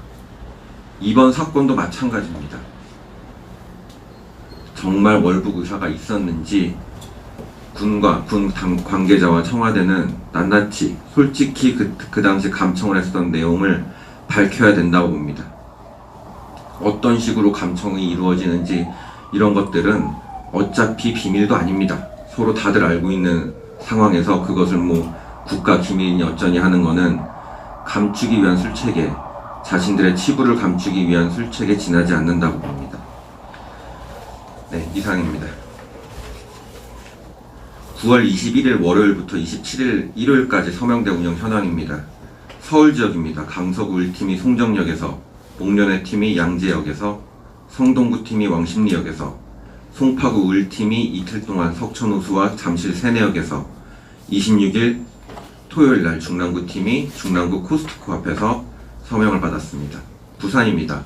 이번 사건도 마찬가지입니다. 정말 월북 의사가 있었는지 군 관계자와 청와대는 낱낱이 솔직히 그 당시 감청을 했던 내용을 밝혀야 된다고 봅니다. 어떤 식으로 감청이 이루어지는지 이런 것들은 어차피 비밀도 아닙니다. 서로 다들 알고 있는 상황에서 그것을 국가 기밀이니 어쩌니 하는 거는 감추기 위한 술책에 자신들의 치부를 감추기 위한 술책에 지나지 않는다고 봅니다. 네, 이상입니다. 9월 21일 월요일부터 27일 일요일까지 서명대 운영 현황입니다. 서울 지역입니다. 강서구 1팀이 송정역에서, 목련의 팀이 양재역에서, 성동구 팀이 왕십리역에서, 송파구 1팀이 이틀 동안 석천호수와 잠실 세내역에서, 26일 토요일날 중랑구 팀이 중랑구 코스트코 앞에서 서명을 받았습니다. 부산입니다.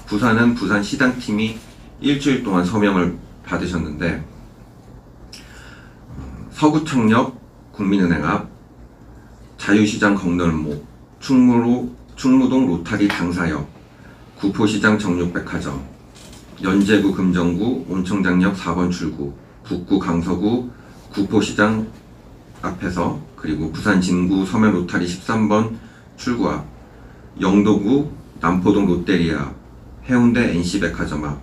부산은 부산시당팀이 일주일 동안 서명을 받으셨는데 서구청역 국민은행 앞, 자유시장 건널목, 충무동 로타리 당사역, 구포시장 정육백화점, 연제구 금정구 온청장역 4번 출구, 북구 강서구 구포시장 앞에서, 그리고 부산 진구 서면 로타리 13번 출구 앞, 영도구 남포동 롯데리아, 해운대 NC백화점 앞,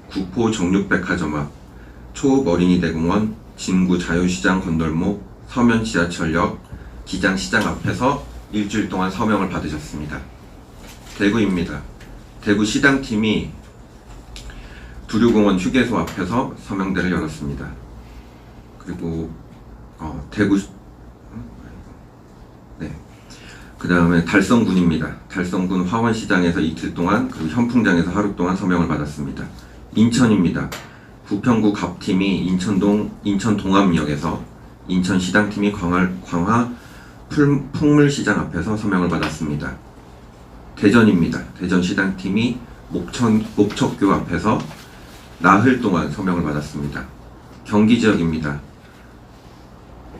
구포 정육백화점 앞, 초읍 어린이대공원 진구 자유시장 건널목, 서면 지하철역, 기장시장 앞에서 일주일 동안 서명을 받으셨습니다. 대구입니다. 대구 시당팀이 두류공원 휴게소 앞에서 서명대를 열었습니다. 그리고 그 다음에 달성군입니다. 달성군 화원시장에서 이틀 동안, 그리고 현풍장에서 하루 동안 서명을 받았습니다. 인천입니다. 부평구 갑팀이 인천 동암역에서, 인천시당팀이 광화 풍물시장 앞에서 서명을 받았습니다. 대전입니다. 대전시당팀이 목척교 앞에서 나흘 동안 서명을 받았습니다. 경기지역입니다.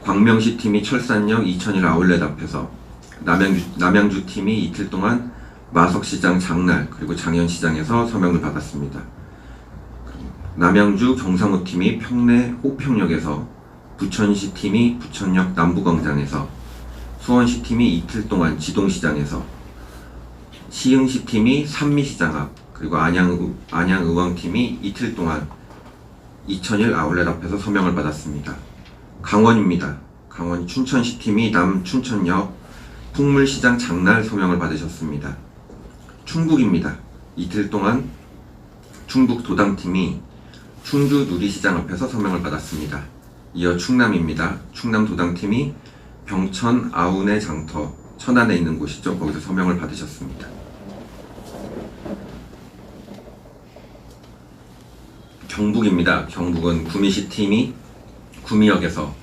광명시팀이 철산역 2001 아울렛 앞에서, 남양주팀이 이틀 동안 마석시장 장날, 그리고 장현시장에서 서명을 받았습니다. 남양주 경상호팀이 평내 호평역에서, 부천시팀이 부천역 남부광장에서, 수원시팀이 이틀 동안 지동시장에서, 시흥시팀이 산미시장 앞, 그리고 안양의왕팀이 이틀 동안 2001 아울렛 앞에서 서명을 받았습니다. 강원입니다. 강원 춘천시팀이 남춘천역 풍물시장 장날 서명을 받으셨습니다. 충북입니다. 이틀 동안 충북 도당팀이 충주 누리시장 앞에서 서명을 받았습니다. 이어 충남입니다. 충남 도당팀이 병천 아운의 장터, 천안에 있는 곳이죠. 거기서 서명을 받으셨습니다. 경북입니다. 경북은 구미시팀이 구미역에서,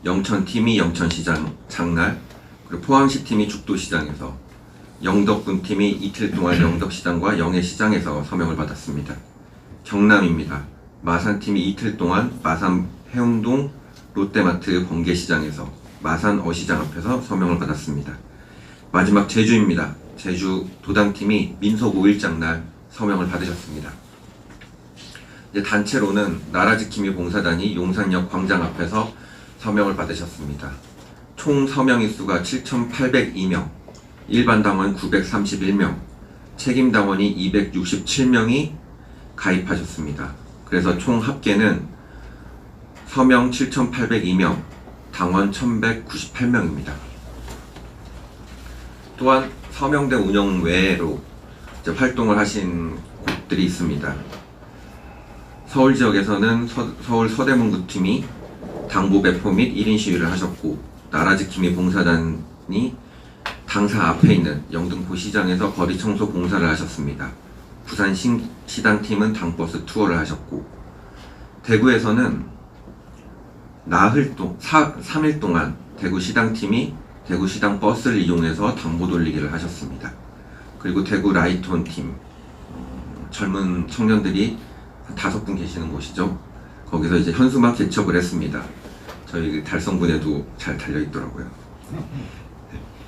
영천팀이 영천시장 장날, 그리고 포항시팀이 죽도시장에서, 영덕군팀이 이틀 동안 영덕시장과 영해시장에서 서명을 받았습니다. 경남입니다. 마산팀이 이틀 동안 마산 해운동 롯데마트 번개시장에서, 마산 어시장 앞에서 서명을 받았습니다. 마지막 제주입니다. 제주 도당팀이 민속 5일장 날 서명을 받으셨습니다. 이제 단체로는 나라지킴이 봉사단이 용산역 광장 앞에서 서명을 받으셨습니다. 총 서명인 수가 7,802명, 일반 당원 931명, 책임 당원이 267명이 가입하셨습니다. 그래서 총 합계는 서명 7,802명, 당원 1,198명입니다. 또한 서명대 운영 외로 활동을 하신 곳들이 있습니다. 서울 지역에서는 서울 서대문구팀이 당보 배포 및 1인 시위를 하셨고, 나라지킴이 봉사단이 당사 앞에 있는 영등포 시장에서 거리 청소 봉사를 하셨습니다. 부산 시당팀은 당버스 투어를 하셨고, 대구에서는 3일 동안 대구 시당팀이 대구 시당 버스를 이용해서 당보 돌리기를 하셨습니다. 그리고 대구 라이톤 팀, 젊은 청년들이 5분 계시는 곳이죠. 거기서 이제 현수막 개척을 했습니다. 저희 달성군에도 잘 달려있더라고요.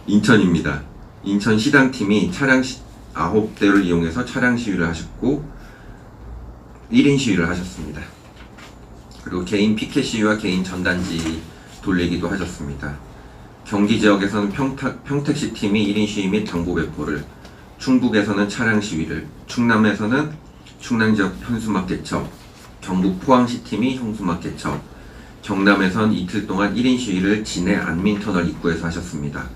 인천입니다. 인천 시당팀이 차량 9대를 이용해서 차량 시위를 하셨고, 1인 시위를 하셨습니다. 그리고 개인 피켓 시위와 개인 전단지 돌리기도 하셨습니다. 경기 지역에서는 평택시 팀이 1인 시위 및 당보 배포를, 충북에서는 차량 시위를, 충남에서는 충남 지역 현수막 개척, 경북 포항시 팀이 현수막 개척, 경남에선 이틀 동안 1인 시위를 진해 안민터널 입구에서 하셨습니다.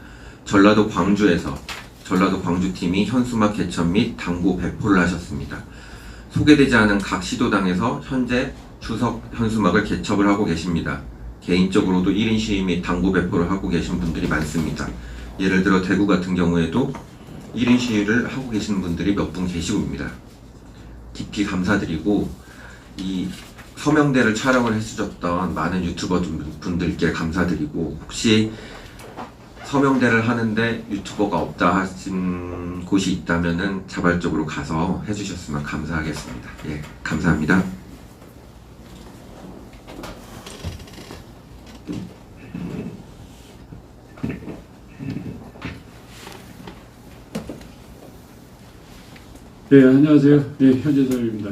전라도 광주팀이 현수막 개척 및 당보 배포를 하셨습니다. 소개되지 않은 각 시도당에서 현재 추석 현수막을 개척을 하고 계십니다. 개인적으로도 1인 시위 및 당보 배포를 하고 계신 분들이 많습니다. 예를 들어 대구 같은 경우에도 1인 시위를 하고 계시는 분들이 몇 분 계시고입니다. 깊이 감사드리고, 이 서명대를 촬영을 해주셨던 많은 유튜버 분들께 감사드리고, 혹시 서명대를 하는데 유튜버가 없다 하신 곳이 있다면은 자발적으로 가서 해주셨으면 감사하겠습니다. 예, 감사합니다. 네, 안녕하세요. 네, 현재설입니다.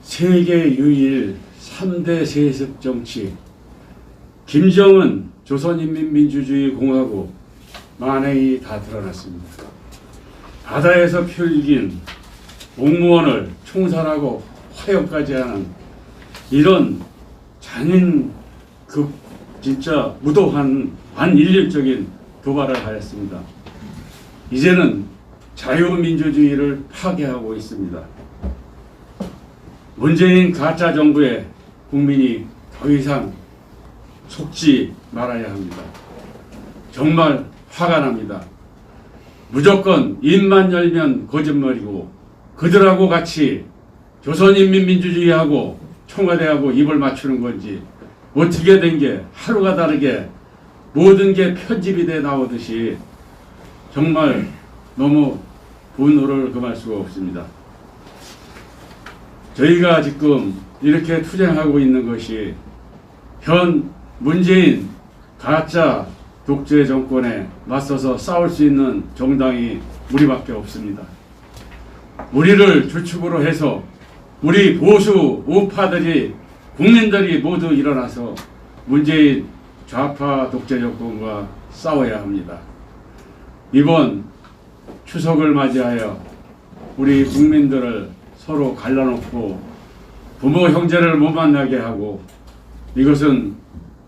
세계 유일 3대 세습 정치, 김정은 조선인민민주주의 공화국 만행이 다 드러났습니다. 바다에서 피 흘린 공무원을 총살하고 화형까지 하는 이런 진짜 무도한 반인륜적인 도발을 하였습니다. 이제는 자유민주주의를 파괴하고 있습니다. 문재인 가짜 정부에 국민이 더 이상 속지 말아야 합니다. 정말 화가 납니다. 무조건 입만 열면 거짓말이고 그들하고 같이 조선인민민주주의하고 청와대하고 입을 맞추는 건지 어떻게 된 게 하루가 다르게 모든 게 편집이 돼 나오듯이 정말 너무 분노를 금할 수가 없습니다. 저희가 지금 이렇게 투쟁하고 있는 것이 현 문재인 가짜 독재 정권에 맞서서 싸울 수 있는 정당이 우리밖에 없습니다. 우리를 주축으로 해서 우리 보수 우파들이 국민들이 모두 일어나서 문재인 좌파 독재 정권과 싸워야 합니다. 이번 추석을 맞이하여 우리 국민들을 서로 갈라놓고 부모 형제를 못 만나게 하고 이것은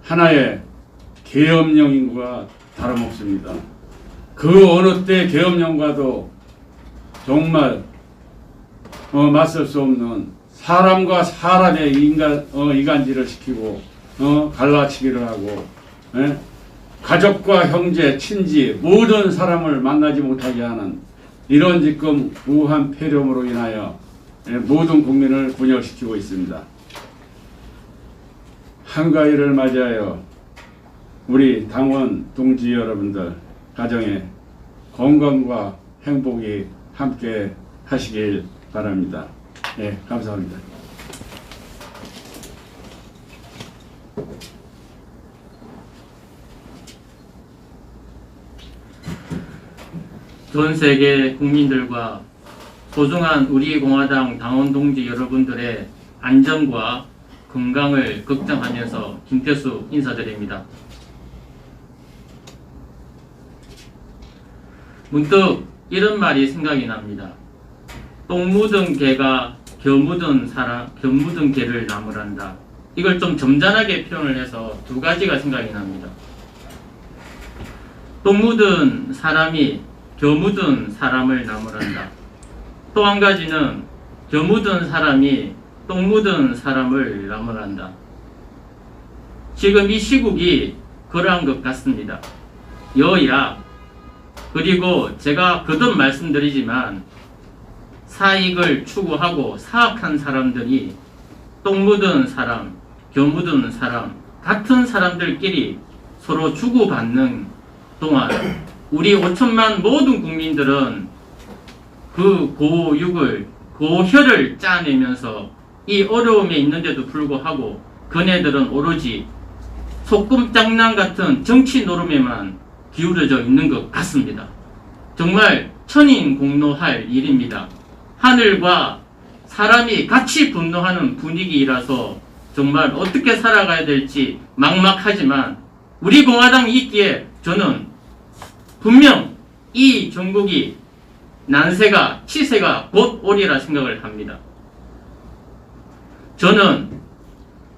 하나의 계엄령인 것과 다름없습니다. 그 어느 때 계엄령과도 정말 맞설 수 없는 사람과 사람의 이간질을 시키고 갈라치기를 하고 가족과 형제, 친지 모든 사람을 만나지 못하게 하는 이런 지금 우한 폐렴으로 인하여 모든 국민을 분열시키고 있습니다. 한가위를 맞이하여 우리 당원 동지 여러분들 가정에 건강과 행복이 함께 하시길 바랍니다. 네, 감사합니다. 전 세계 국민들과 소중한 우리 공화당 당원 동지 여러분들의 안전과 건강을 걱정하면서 김태수 인사드립니다. 문득 이런 말이 생각이 납니다. 똥 묻은 개가 겨 묻은 개를 나무란다. 이걸 좀 점잖하게 표현을 해서 두 가지가 생각이 납니다. 똥 묻은 사람이 겨 묻은 사람을 나무란다. 또 한 가지는 겨 묻은 사람이 똥 묻은 사람을 나무란다. 지금 이 시국이 그러한 것 같습니다. 여야 그리고 제가 거듭 말씀드리지만 사익을 추구하고 사악한 사람들이 똥 묻은 사람, 겨 묻은 사람 같은 사람들끼리 서로 주고받는 동안 우리 5천만 모든 국민들은 그 고혈을 짜내면서 이 어려움에 있는데도 불구하고 그네들은 오로지 소꿉장난 같은 정치 노름에만 기울어져 있는 것 같습니다. 정말 천인공노할 일입니다. 하늘과 사람이 같이 분노하는 분위기라서 정말 어떻게 살아가야 될지 막막하지만 우리 공화당이 있기에 저는 분명 이 전국이 난세가 치세가 곧 오리라 생각을 합니다. 저는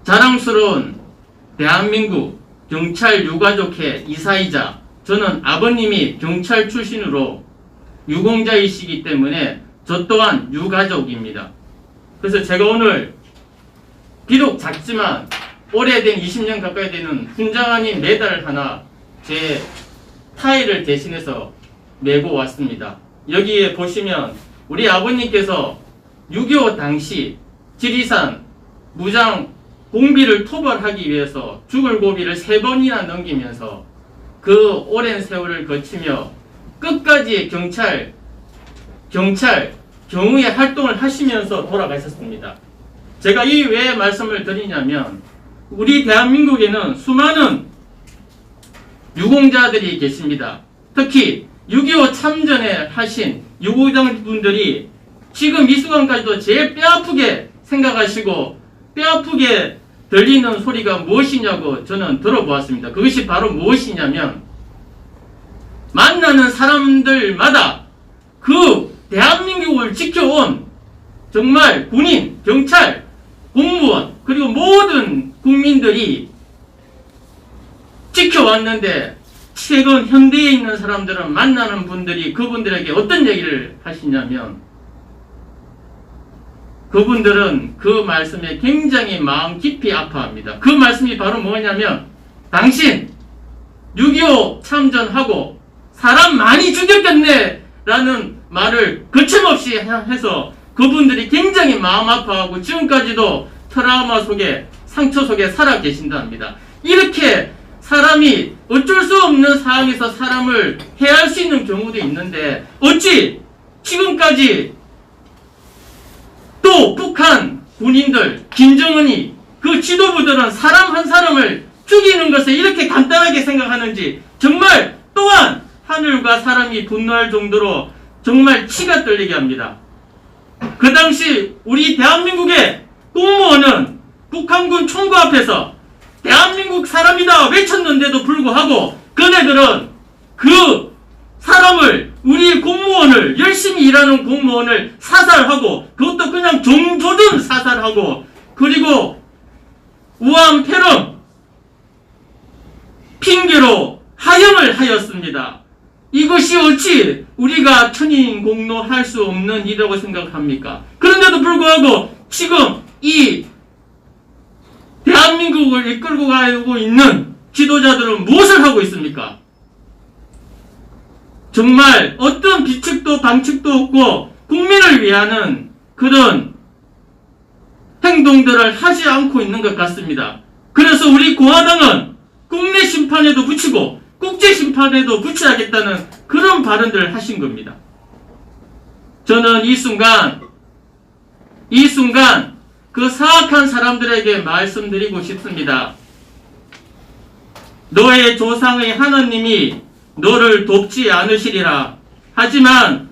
자랑스러운 대한민국 경찰 유가족회 이사이자 저는 아버님이 경찰 출신으로 유공자이시기 때문에 저 또한 유가족입니다. 그래서 제가 오늘 비록 작지만 오래된 20년 가까이 되는 훈장 아닌 메달 하나 제 타일을 대신해서 메고 왔습니다. 여기에 보시면 우리 아버님께서 6.25 당시 지리산 무장 공비를 토벌하기 위해서 죽을 고비를 3번이나 넘기면서 그 오랜 세월을 거치며 끝까지 경우의 활동을 하시면서 돌아가셨습니다. 제가 이 왜 말씀을 드리냐면 우리 대한민국에는 수많은 유공자들이 계십니다. 특히 6.25 참전에 하신 유공자분들이 지금 이 순간까지도 제일 뼈아프게 생각하시고 뼈아프게 들리는 소리가 무엇이냐고 저는 들어보았습니다. 그것이 바로 무엇이냐면 만나는 사람들마다 그 대한민국을 지켜온 정말 군인, 경찰, 공무원 그리고 모든 국민들이 지켜왔는데 최근 현대에 있는 사람들은 만나는 분들이 그분들에게 어떤 얘기를 하시냐면 그분들은 그 말씀에 굉장히 마음 깊이 아파합니다. 그 말씀이 바로 뭐냐면 당신 6.25 참전하고 사람 많이 죽였겠네 라는 말을 거침없이 해서 그분들이 굉장히 마음 아파하고 지금까지도 트라우마 속에 상처 속에 살아 계신답니다. 이렇게 사람이 어쩔 수 없는 상황에서 사람을 해할 수 있는 경우도 있는데 어찌 지금까지 또 북한 군인들 김정은이 그 지도부들은 사람 한 사람을 죽이는 것을 이렇게 간단하게 생각하는지 정말 또한 하늘과 사람이 분노할 정도로 정말 치가 떨리게 합니다. 그 당시 우리 대한민국의 공무원은 북한군 총구 앞에서 대한민국 사람이다 외쳤는데도 불구하고 그네들은 그 사람을 우리 공무원을 열심히 일하는 공무원을 사살하고 그것도 그냥 정조준 사살하고 그리고 우한 폐렴 핑계로 하형을 하였습니다. 이것이 어찌 우리가 천인공노할 수 없는 일이라고 생각합니까? 그런데도 불구하고 지금 이 대한민국을 이끌고 가고 있는 지도자들은 무엇을 하고 있습니까? 정말 어떤 비측도 방측도 없고 국민을 위하는 그런 행동들을 하지 않고 있는 것 같습니다. 그래서 우리 공화당은 국내 심판에도 붙이고 국제 심판에도 붙여야겠다는 그런 발언들을 하신 겁니다. 저는 이 순간 그 사악한 사람들에게 말씀드리고 싶습니다. 너의 조상의 하나님이 너를 돕지 않으시리라. 하지만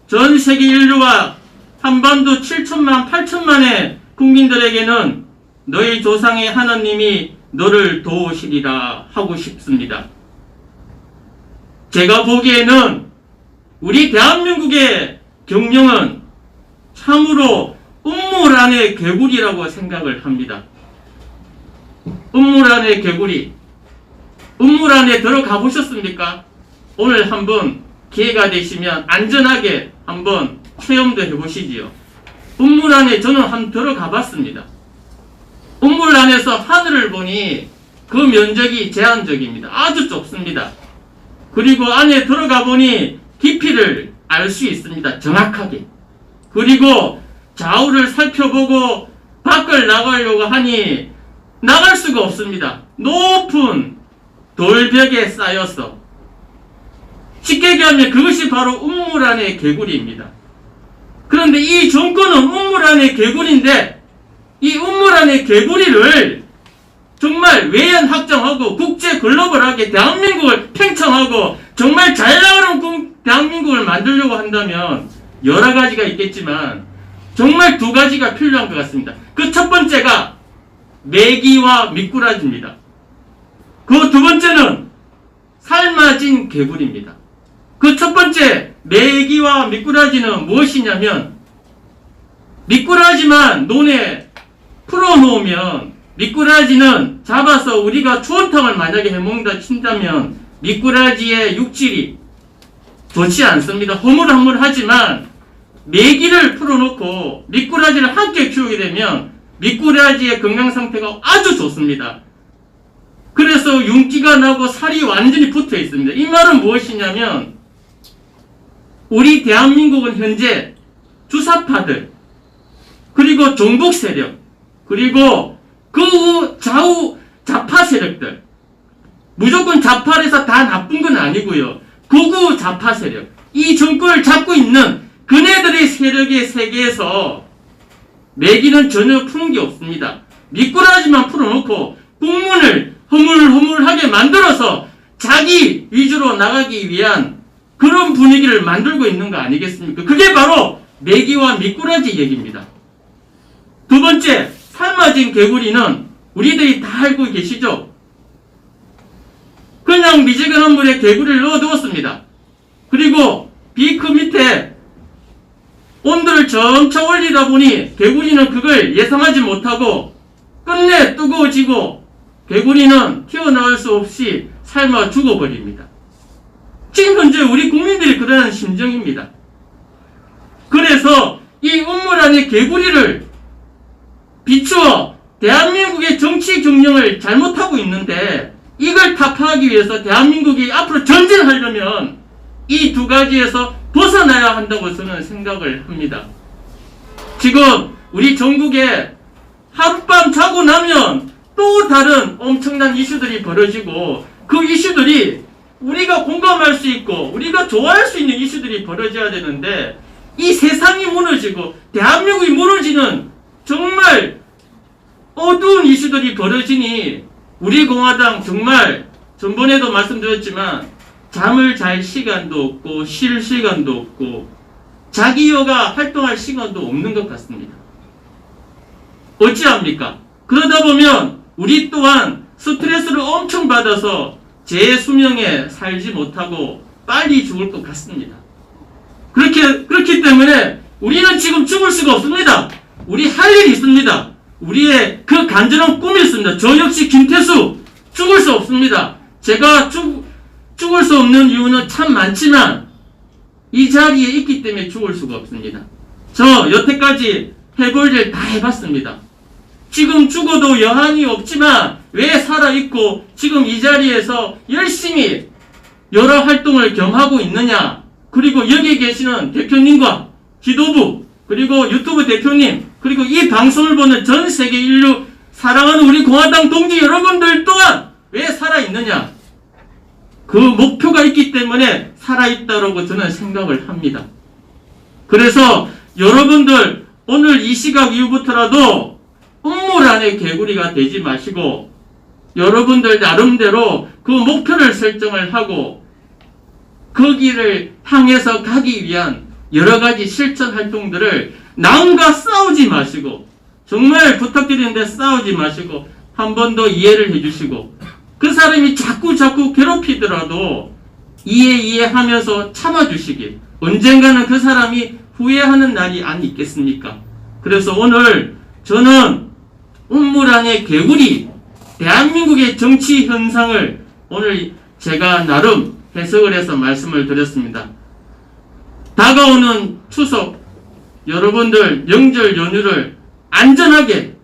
전 세계 인류와 한반도 7천만 8천만의 국민들에게는 너의 조상의 하나님이 너를 도우시리라 하고 싶습니다. 제가 보기에는 우리 대한민국의 경영은 참으로 음물 안의 개구리라고 생각을 합니다. 음물 안의 개구리. 음물 안에 들어가 보셨습니까? 오늘 한번 기회가 되시면 안전하게 한번 체험도 해보시지요. 음물 안에 저는 한번 들어가 봤습니다. 음물 안에서 하늘을 보니 그 면적이 제한적입니다. 아주 좁습니다. 그리고 안에 들어가 보니 깊이를 알 수 있습니다. 정확하게. 그리고 좌우를 살펴보고 밖을 나가려고 하니 나갈 수가 없습니다. 높은 돌벽에 쌓여서 쉽게 얘기하면 그것이 바로 음물 안의 개구리입니다. 그런데 이 정권은 음물 안의 개구리인데 이 음물 안의 개구리를 정말 외연 확장하고 국제 글로벌하게 대한민국을 팽창하고 정말 잘 나가는 대한민국을 만들려고 한다면 여러 가지가 있겠지만 정말 두 가지가 필요한 것 같습니다. 그 첫 번째가 메기와 미꾸라지입니다. 그 두 번째는 삶아진 개구리입니다. 그 첫 번째 메기와 미꾸라지는 무엇이냐면 미꾸라지만 논에 풀어놓으면 미꾸라지는 잡아서 우리가 추어탕을 만약에 해먹는다 친다면 미꾸라지의 육질이 좋지 않습니다. 허물허물하지만 메기를 풀어놓고 미꾸라지를 함께 키우게 되면 미꾸라지의 건강 상태가 아주 좋습니다. 그래서 윤기가 나고 살이 완전히 붙어 있습니다. 이 말은 무엇이냐면 우리 대한민국은 현재 주사파들 그리고 종북 세력 그리고 그 좌우 좌파 세력들 무조건 좌파에서 다 나쁜 건 아니고요. 극우 좌파 세력 이 정권을 잡고 있는 그네들의 세력의 세계에서 메기는 전혀 푸는 게 없습니다. 미꾸라지만 풀어놓고 국문을 허물허물하게 만들어서 자기 위주로 나가기 위한 그런 분위기를 만들고 있는 거 아니겠습니까? 그게 바로 메기와 미꾸라지 얘기입니다. 두 번째, 삶아진 개구리는 우리들이 다 알고 계시죠? 그냥 미지근한 물에 개구리를 넣어두었습니다. 그리고 비크 밑에 온도를 점차 올리다 보니 개구리는 그걸 예상하지 못하고 끝내 뜨거워지고 개구리는 튀어나올 수 없이 삶아 죽어버립니다. 지금 현재 우리 국민들이 그러한 심정입니다. 그래서 이 우물 안에 개구리를 비추어 대한민국의 정치 경영을 잘못하고 있는데, 이걸 타파하기 위해서 대한민국이 앞으로 전진하려면 이 두 가지에서 벗어나야 한다고 저는 생각을 합니다. 지금 우리 전국에 하룻밤 자고 나면 또 다른 엄청난 이슈들이 벌어지고, 그 이슈들이 우리가 공감할 수 있고 우리가 좋아할 수 있는 이슈들이 벌어져야 되는데, 이 세상이 무너지고 대한민국이 무너지는 정말 어두운 이슈들이 벌어지니 우리 공화당 정말 전번에도 말씀드렸지만 잠을 잘 시간도 없고 쉴 시간도 없고 자기여가 활동할 시간도 없는 것 같습니다. 어찌합니까? 그러다 보면 우리 또한 스트레스를 엄청 받아서 제 수명에 살지 못하고 빨리 죽을 것 같습니다. 그렇기 때문에 우리는 지금 죽을 수가 없습니다. 우리 할 일이 있습니다. 우리의 그 간절한 꿈이 있습니다. 저 역시 김태수 죽을 수 없습니다. 제가 죽을 수 없는 이유는 참 많지만 이 자리에 있기 때문에 죽을 수가 없습니다. 저 여태까지 해볼 일 다 해봤습니다. 지금 죽어도 여한이 없지만 왜 살아있고 지금 이 자리에서 열심히 여러 활동을 겸하고 있느냐. 그리고 여기 계시는 대표님과 지도부, 그리고 유튜브 대표님, 그리고 이 방송을 보는 전 세계 인류 사랑하는 우리 공화당 동지 여러분들 또한 왜 살아있느냐. 그 목표가 있기 때문에 살아있다고 저는 생각을 합니다. 그래서 여러분들 오늘 이 시각 이후부터라도 우물 안에 개구리가 되지 마시고 여러분들 나름대로 그 목표를 설정을 하고 거기를 향해서 가기 위한 여러 가지 실천 활동들을 남과 싸우지 마시고, 정말 부탁드리는데 싸우지 마시고 한 번 더 이해를 해주시고, 그 사람이 자꾸 괴롭히더라도 이해하면서 참아주시길. 언젠가는 그 사람이 후회하는 날이 안 있겠습니까? 그래서 오늘 저는 우물 안의 개구리, 대한민국의 정치 현상을 오늘 제가 나름 해석을 해서 말씀을 드렸습니다. 다가오는 추석, 여러분들 명절 연휴를 안전하게,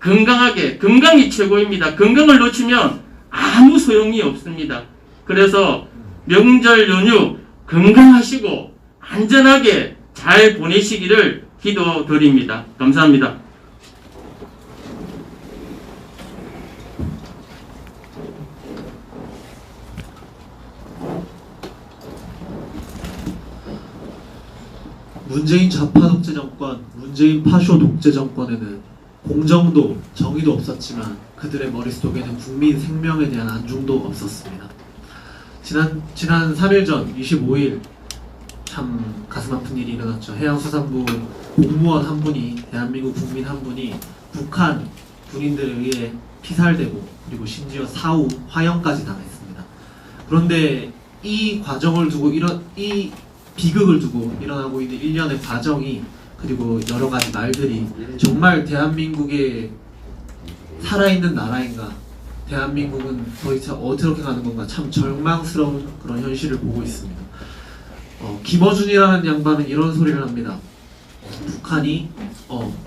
건강하게, 건강이 최고입니다. 건강을 놓치면 아무 소용이 없습니다. 그래서 명절 연휴 건강하시고 안전하게 잘 보내시기를 기도드립니다. 감사합니다. 문재인 좌파 독재 정권, 문재인 파쇼 독재 정권에는 공정도 정의도 없었지만 그들의 머릿속에는 국민 생명에 대한 안중도 없었습니다. 지난 3일 전 25일 참 가슴 아픈 일이 일어났죠. 해양수산부 공무원 한 분이, 대한민국 국민 한 분이 북한 군인들에 의해 피살되고 그리고 심지어 사후 화형까지 당했습니다. 그런데 이 과정을 두고 이 비극을 두고 일어나고 있는 일련의 과정이, 그리고 여러 가지 말들이 정말 대한민국의 살아있는 나라인가, 대한민국은 더 이상 어떻게 가는 건가, 참 절망스러운 그런 현실을 보고 있습니다. 김어준이라는 양반은 이런 소리를 합니다. 북한이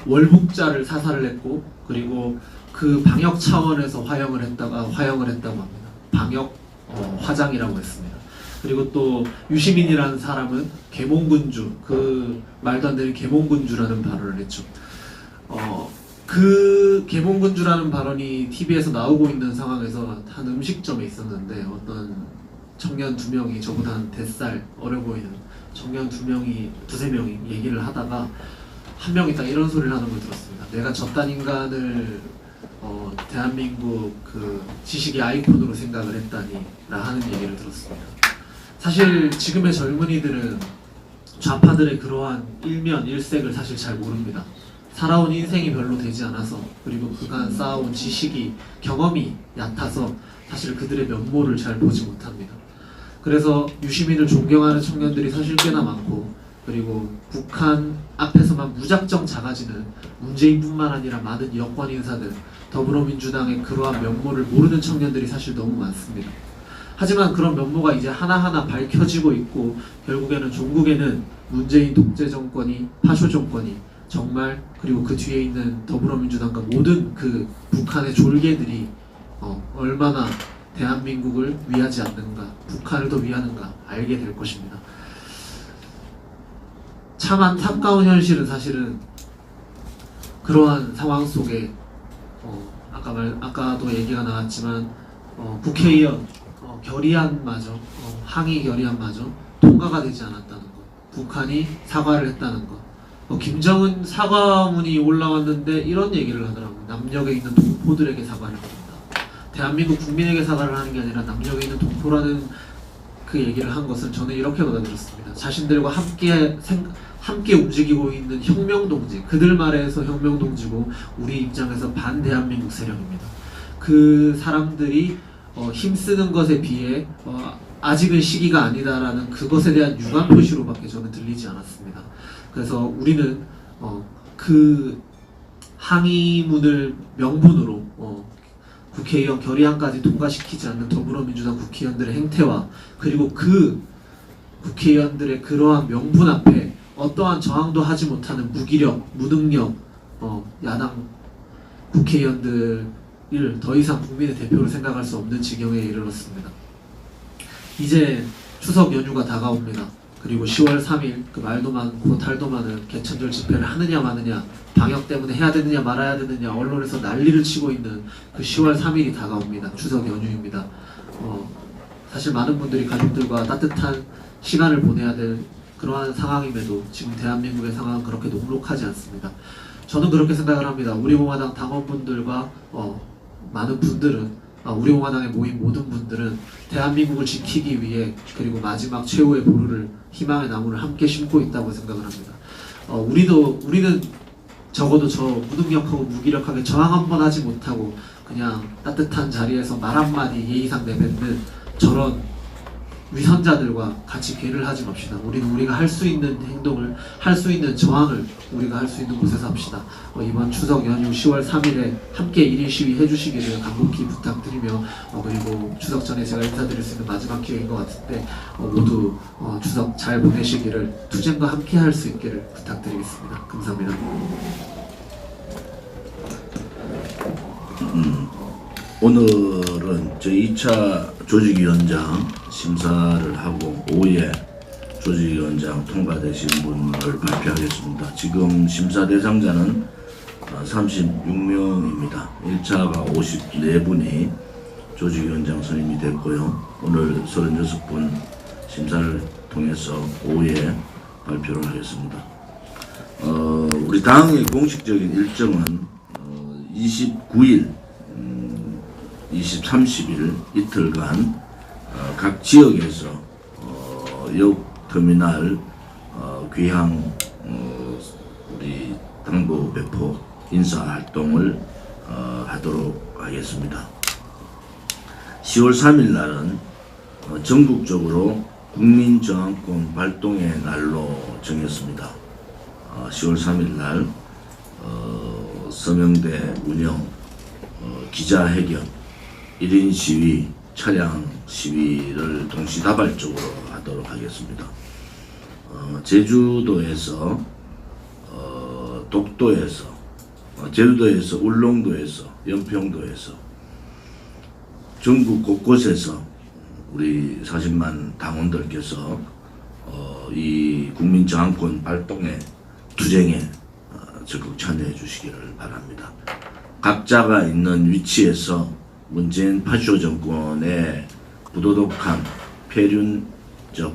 월북자를 사살을 했고 그리고 그 방역 차원에서 화형을 했다고 합니다. 방역 화장이라고 했습니다. 그리고 또 유시민이라는 사람은 계몽군주, 그 말도 안 되는 계몽군주라는 발언을 했죠. 그 계몽군주라는 발언이 TV에서 나오고 있는 상황에서 한 음식점에 있었는데 어떤 청년 2명이, 저보다 한 10살 어려 보이는 청년 2세 명이 얘기를 하다가 한 명이 딱 이런 소리를 하는 걸 들었습니다. 내가 저딴 인간을 대한민국 그 지식의 아이콘으로 생각을 했다니 라 하는 얘기를 들었습니다. 사실 지금의 젊은이들은 좌파들의 그러한 일면 일색을 사실 잘 모릅니다. 살아온 인생이 별로 되지 않아서, 그리고 그간 쌓아온 지식이, 경험이 얕아서 사실 그들의 면모를 잘 보지 못합니다. 그래서 유시민을 존경하는 청년들이 사실 꽤나 많고, 그리고 북한 앞에서만 무작정 작아지는 문재인뿐만 아니라 많은 여권 인사들, 더불어민주당의 그러한 면모를 모르는 청년들이 사실 너무 많습니다. 하지만 그런 면모가 이제 하나하나 밝혀지고 있고 결국에는 종국에는 문재인 독재 정권이, 파쇼 정권이 정말, 그리고 그 뒤에 있는 더불어민주당과 모든 그 북한의 졸개들이 얼마나 대한민국을 위하지 않는가, 북한을 더 위하는가 알게 될 것입니다. 참 안타까운 현실은 사실은 그러한 상황 속에 아까도 얘기가 나왔지만 국회의원 결의안마저 항의 결의안마저 통과가 되지 않았다는 것, 북한이 사과를 했다는 것, 김정은 사과문이 올라왔는데 이런 얘기를 하더라고요. 남녘에 있는 동포들에게 사과를 합니다. 대한민국 국민에게 사과를 하는 게 아니라 남녘에 있는 동포라는 그 얘기를 한 것을 저는 이렇게 받아들였습니다. 자신들과 함께 움직이고 있는 혁명동지, 그들 말에서 혁명동지고 우리 입장에서 반대한민국 세력입니다. 그 사람들이 힘쓰는 것에 비해 아직은 시기가 아니다라는 그것에 대한 유감 표시로밖에 저는 들리지 않았습니다. 그래서 우리는 그 항의문을 명분으로 국회의원 결의안까지 통과시키지 않는 더불어민주당 국회의원들의 행태와 그리고 그 국회의원들의 그러한 명분 앞에 어떠한 저항도 하지 못하는 무기력, 무능력 야당 국회의원들을 더 이상 국민의 대표로 생각할 수 없는 지경에 이르렀습니다. 이제 추석 연휴가 다가옵니다. 그리고 10월 3일 그 말도 많고 탈도 많은 개천절 집회를 하느냐 마느냐, 방역 때문에 해야 되느냐 말아야 되느냐 언론에서 난리를 치고 있는 그 10월 3일이 다가옵니다. 추석 연휴입니다. 사실 많은 분들이 가족들과 따뜻한 시간을 보내야 될 그러한 상황임에도 지금 대한민국의 상황은 그렇게 녹록하지 않습니다. 저는 그렇게 생각을 합니다. 우리공화당 당원분들과 많은 분들은 우리 공화당에 모인 모든 분들은 대한민국을 지키기 위해 그리고 마지막 최후의 보루를, 희망의 나무를 함께 심고 있다고 생각을 합니다. 우리는 적어도 저 무능력하고 무기력하게 저항 한번 하지 못하고 그냥 따뜻한 자리에서 말 한마디 예의상 내뱉는 저런 위선자들과 같이 괴를 하지 맙시다. 우리는 우리가 할 수 있는 행동을, 할 수 있는 저항을 우리가 할 수 있는 곳에서 합시다. 이번 추석 연휴 10월 3일에 함께 1인 시위 해주시기를 간곡히 부탁드리며 그리고 추석 전에 제가 인사드릴 수 있는 마지막 기회인 것 같은데 모두 추석 잘 보내시기를, 투쟁과 함께 할 수 있기를 부탁드리겠습니다. 감사합니다. 오늘은 저희 2차 조직위원장 심사를 하고 오후에 조직위원장 통과되신 분을 발표하겠습니다. 지금 심사 대상자는 36명입니다. 1차가 54분이 조직위원장 선임이 됐고요. 오늘 36분 심사를 통해서 오후에 발표를 하겠습니다. 우리 당의 공식적인 일정은 29일 30일 이틀간 각 지역에서 역터미널 귀향 우리 당부 배포 인사활동을 하도록 하겠습니다. 10월 3일 날은 전국적으로 국민저항권 발동의 날로 정했습니다. 10월 3일 날 서명대 운영, 기자회견, 1인 시위, 차량 시위를 동시다발적으로 하도록 하겠습니다. 제주도에서, 독도에서, 제주도에서, 울릉도에서, 연평도에서, 전국 곳곳에서 우리 40만 당원들께서 이 국민저항권 발동의 투쟁에 적극 참여해 주시기를 바랍니다. 각자가 있는 위치에서 문재인 파쇼 정권의 부도덕한 폐륜적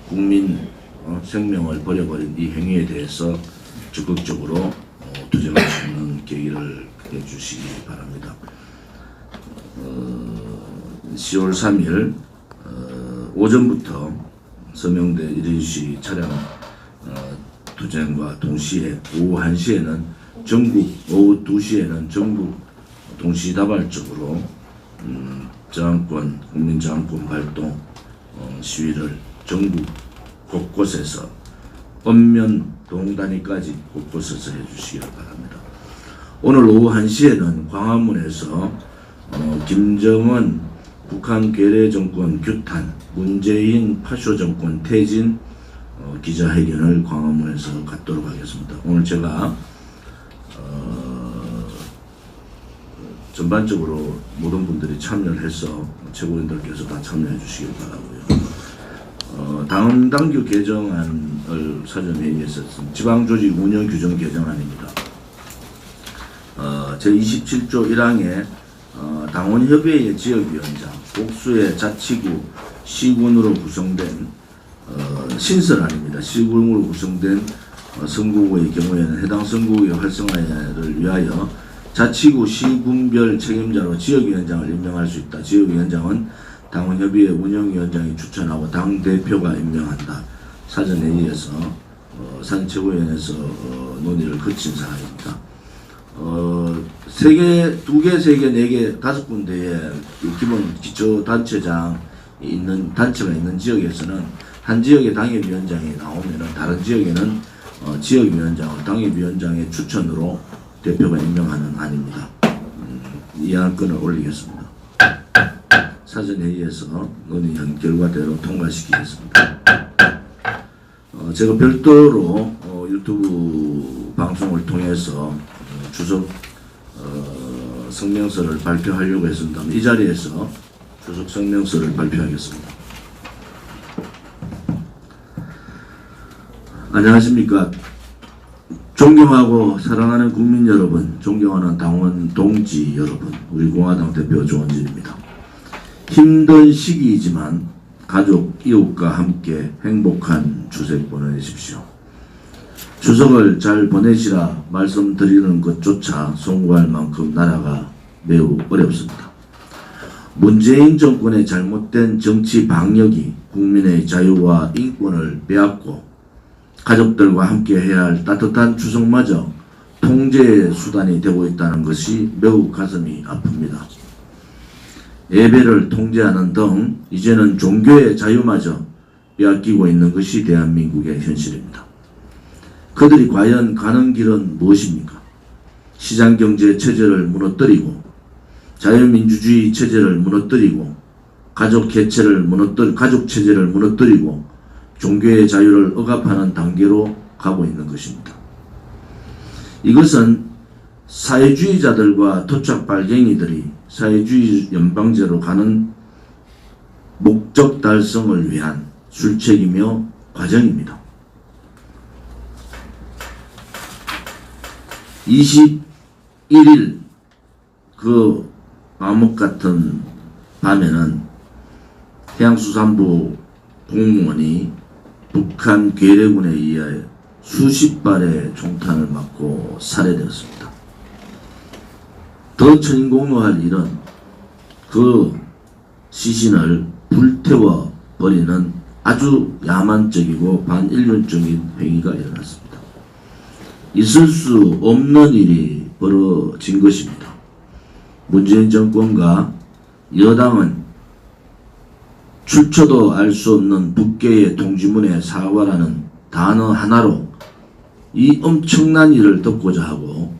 국민 생명을 버려버린 이 행위에 대해서 적극적으로 투쟁할 수 있는 계기를 해주시기 바랍니다. 10월 3일 오전부터 서명대 1인시 차량 투쟁과 동시에 오후 1시에는 전국, 오후 2시에는 전국 동시다발적으로 저항권, 국민저항권 발동 시위를 전국 곳곳에서 읍면 동단위까지 곳곳에서 해주시기 바랍니다. 오늘 오후 1시에는 광화문에서 김정은 북한 괴뢰 정권 규탄, 문재인 파쇼 정권 퇴진 기자회견을 광화문에서 갖도록 하겠습니다. 오늘 제가 전반적으로 모든 분들이 참여를 해서 최고위원들께서 다 참여해 주시길 바라고요. 다음 당규 개정안을 사전회의에서 지방조직 운영 규정 개정안입니다. 제27조 1항에 당원협의회의 지역위원장, 복수의 자치구, 시군으로 구성된 신설안입니다. 시군으로 구성된 선거구의 경우에는 해당 선거구의 활성화를 위하여 자치구 시군별 책임자로 지역위원장을 임명할 수 있다. 지역위원장은 당원협의회 운영위원장이 추천하고 당대표가 임명한다. 사전회의에서 산최고위원회에서 논의를 거친 사항입니다. 두 개, 세 개, 네 개, 5군데의 기본 기초단체장이 있는, 단체가 있는 지역에서는 한 지역의 당협위원장이 나오면은 다른 지역에는 지역위원장을 당협위원장의 추천으로 대표가 임명하는 안입니다. 이 안건을 올리겠습니다. 사전회의에서 논의한 결과대로 통과시키겠습니다. 제가 별도로 유튜브 방송을 통해서 주석 성명서를 발표하려고 했습니다. 이 자리에서 주석 성명서를 발표하겠습니다. 안녕하십니까. 존경하고 사랑하는 국민 여러분, 존경하는 당원 동지 여러분, 우리 공화당 대표 조원진입니다. 힘든 시기이지만 가족, 이웃과 함께 행복한 추석 보내십시오. 추석을 잘 보내시라 말씀드리는 것조차 송구할 만큼 나라가 매우 어렵습니다. 문재인 정권의 잘못된 정치 방역이 국민의 자유와 인권을 빼앗고 가족들과 함께 해야 할 따뜻한 추석마저 통제의 수단이 되고 있다는 것이 매우 가슴이 아픕니다. 예배를 통제하는 등 이제는 종교의 자유마저 빼앗기고 있는 것이 대한민국의 현실입니다. 그들이 과연 가는 길은 무엇입니까? 시장경제 체제를 무너뜨리고 자유민주주의 체제를 무너뜨리고 가족 체제를 무너뜨리고 종교의 자유를 억압하는 단계로 가고 있는 것입니다. 이것은 사회주의자들과 토착 빨갱이들이 사회주의 연방제로 가는 목적 달성을 위한 술책이며 과정입니다. 21일 그 암흑 같은 밤에는 해양수산부 공무원이 북한 괴뢰군에 의해 수십 발의 총탄을 맞고 살해되었습니다. 더 천인공노할 일은 그 시신을 불태워 버리는 아주 야만적이고 반인륜적인 행위가 일어났습니다. 있을 수 없는 일이 벌어진 것입니다. 문재인 정권과 여당은 출처도 알 수 없는 북계의 통지문의 사과라는 단어 하나로 이 엄청난 일을 덮고자 하고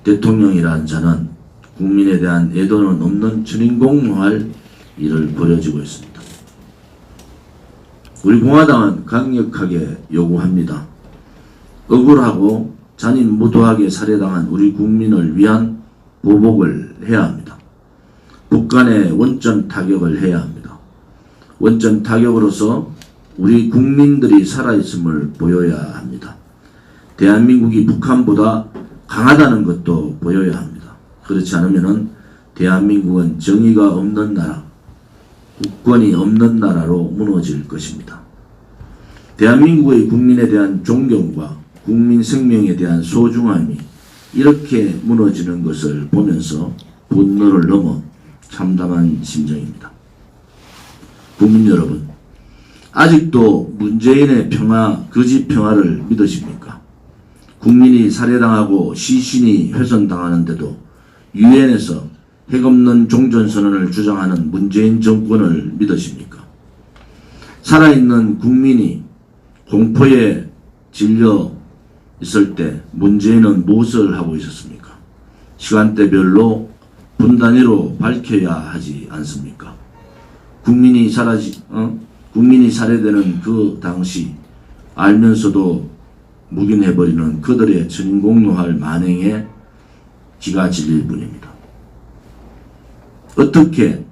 대통령이라는 자는 국민에 대한 애도는 없는 천인공노할 일을 벌여지고 있습니다. 우리 공화당은 강력하게 요구합니다. 억울하고 잔인무도하게 살해당한 우리 국민을 위한 보복을 해야 합니다. 북한에 원점 타격을 해야 합니다. 원점 타격으로서 우리 국민들이 살아있음을 보여야 합니다. 대한민국이 북한보다 강하다는 것도 보여야 합니다. 그렇지 않으면 대한민국은 정의가 없는 나라, 국권이 없는 나라로 무너질 것입니다. 대한민국의 국민에 대한 존경과 국민 생명에 대한 소중함이 이렇게 무너지는 것을 보면서 분노를 넘어 참담한 심정입니다. 국민 여러분, 아직도 문재인의 평화, 거짓 평화를 믿으십니까? 국민이 살해당하고 시신이 훼손당하는데도 유엔에서 핵없는 종전선언을 주장하는 문재인 정권을 믿으십니까? 살아있는 국민이 공포에 질려 있을 때 문재인은 무엇을 하고 있었습니까? 시간대별로 분단위로 밝혀야 하지 않습니까? 국민이 살해되는 그 당시 알면서도 묵인해버리는 그들의 천인공노할 만행에 기가 질릴 뿐입니다. 어떻게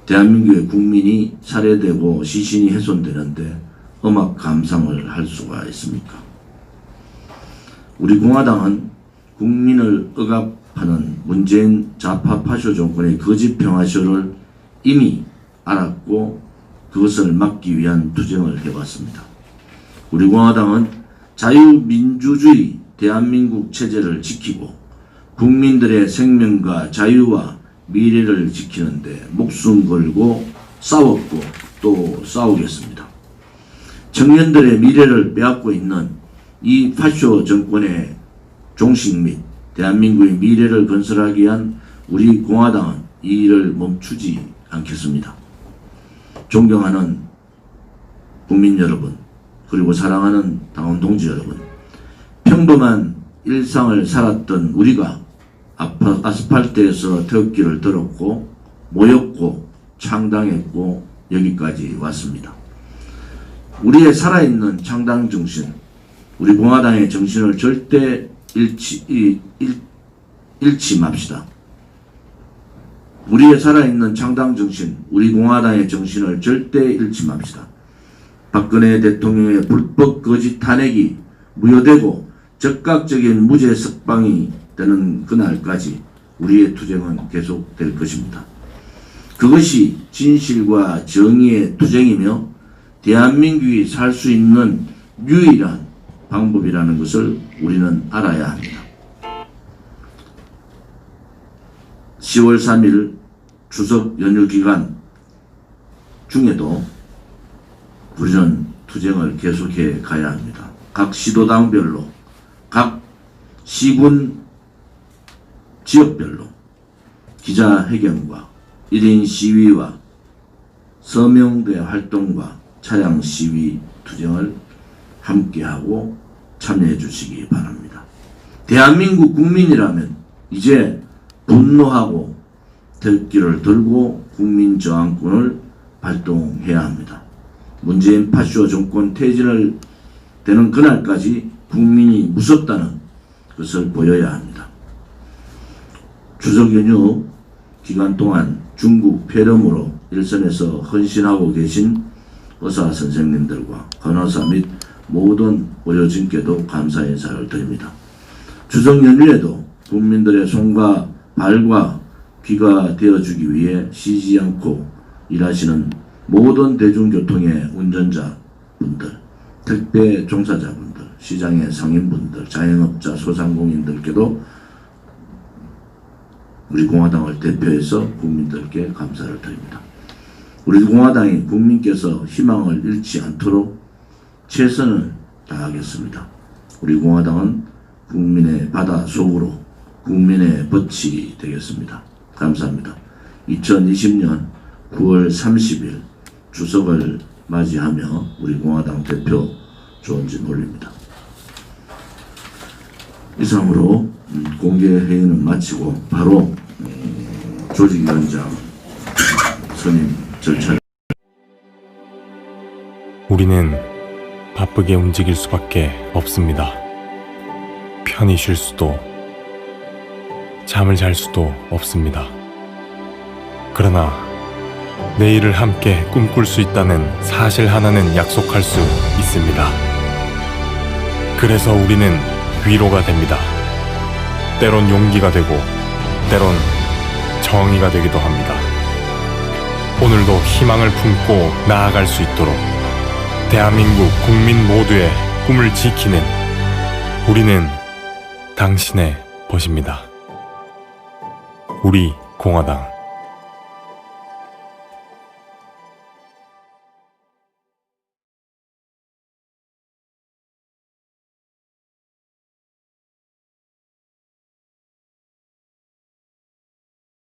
대한민국의 국민이 살해되고 시신이 훼손되는데 음악 감상을 할 수가 있습니까? 우리 공화당은 국민을 억압하는 문재인 좌파 파쇼 정권의 거짓 평화쇼를 이미 알았고 그것을 막기 위한 투쟁을 해왔습니다. 우리 공화당은 자유민주주의 대한민국 체제를 지키고 국민들의 생명과 자유와 미래를 지키는데 목숨 걸고 싸웠고 또 싸우겠습니다. 청년들의 미래를 빼앗고 있는 이 파쇼 정권의 종식 및 대한민국의 미래를 건설하기 위한 우리 공화당은 이 일을 멈추지 않겠습니다. 존경하는 국민 여러분, 그리고 사랑하는 당원 동지 여러분, 평범한 일상을 살았던 우리가 아스팔트에서 태극기를 들었고 모였고 창당했고 여기까지 왔습니다. 우리의 살아있는 창당 정신, 우리 공화당의 정신을 절대 잃지 맙시다. 우리의 살아있는 창당 정신, 우리 공화당의 정신을 절대 잃지 맙시다. 박근혜 대통령의 불법 거짓 탄핵이 무효되고 즉각적인 무죄 석방이 되는 그날까지 우리의 투쟁은 계속될 것입니다. 그것이 진실과 정의의 투쟁이며 대한민국이 살 수 있는 유일한 방법이라는 것을 우리는 알아야 합니다. 10월 3일 추석 연휴 기간 중에도 우리는 투쟁을 계속해 가야 합니다. 각 시도당별로, 각 시군 지역별로 기자회견과 1인 시위와 서명대 활동과 차량 시위 투쟁을 함께하고 참여해 주시기 바랍니다. 대한민국 국민이라면 이제 분노하고 태극기를 들고 국민저항권을 발동해야 합니다. 문재인 파쇼 정권 퇴진을 되는 그날까지 국민이 무섭다는 것을 보여야 합니다. 추석 연휴 기간 동안 중국 폐렴으로 일선에서 헌신하고 계신 의사 선생님들과 간호사 및 모든 의료진께도 감사 인사를 드립니다. 추석 연휴에도 국민들의 손과 발과 귀가 되어주기 위해 쉬지 않고 일하시는 모든 대중교통의 운전자분들, 택배 종사자분들, 시장의 상인분들, 자영업자, 소상공인들께도 우리 공화당을 대표해서 국민들께 감사를 드립니다. 우리 공화당이 국민께서 희망을 잃지 않도록 최선을 다하겠습니다. 우리 공화당은 국민의 바다 속으로 국민의 덫이 되겠습니다. 감사합니다. 2020년 9월 30일 추석을 맞이하며 우리 공화당 대표 조원진 올립니다. 이상으로 공개 회의는 마치고 바로 조직위원장 선임 절차를. 우리는 바쁘게 움직일 수밖에 없습니다. 편히 쉴 수도, 잠을 잘 수도 없습니다. 그러나 내일을 함께 꿈꿀 수 있다는 사실 하나는 약속할 수 있습니다. 그래서 우리는 위로가 됩니다. 때론 용기가 되고 때론 정의가 되기도 합니다. 오늘도 희망을 품고 나아갈 수 있도록 대한민국 국민 모두의 꿈을 지키는 우리는 당신의 벗입니다. 우리 공화당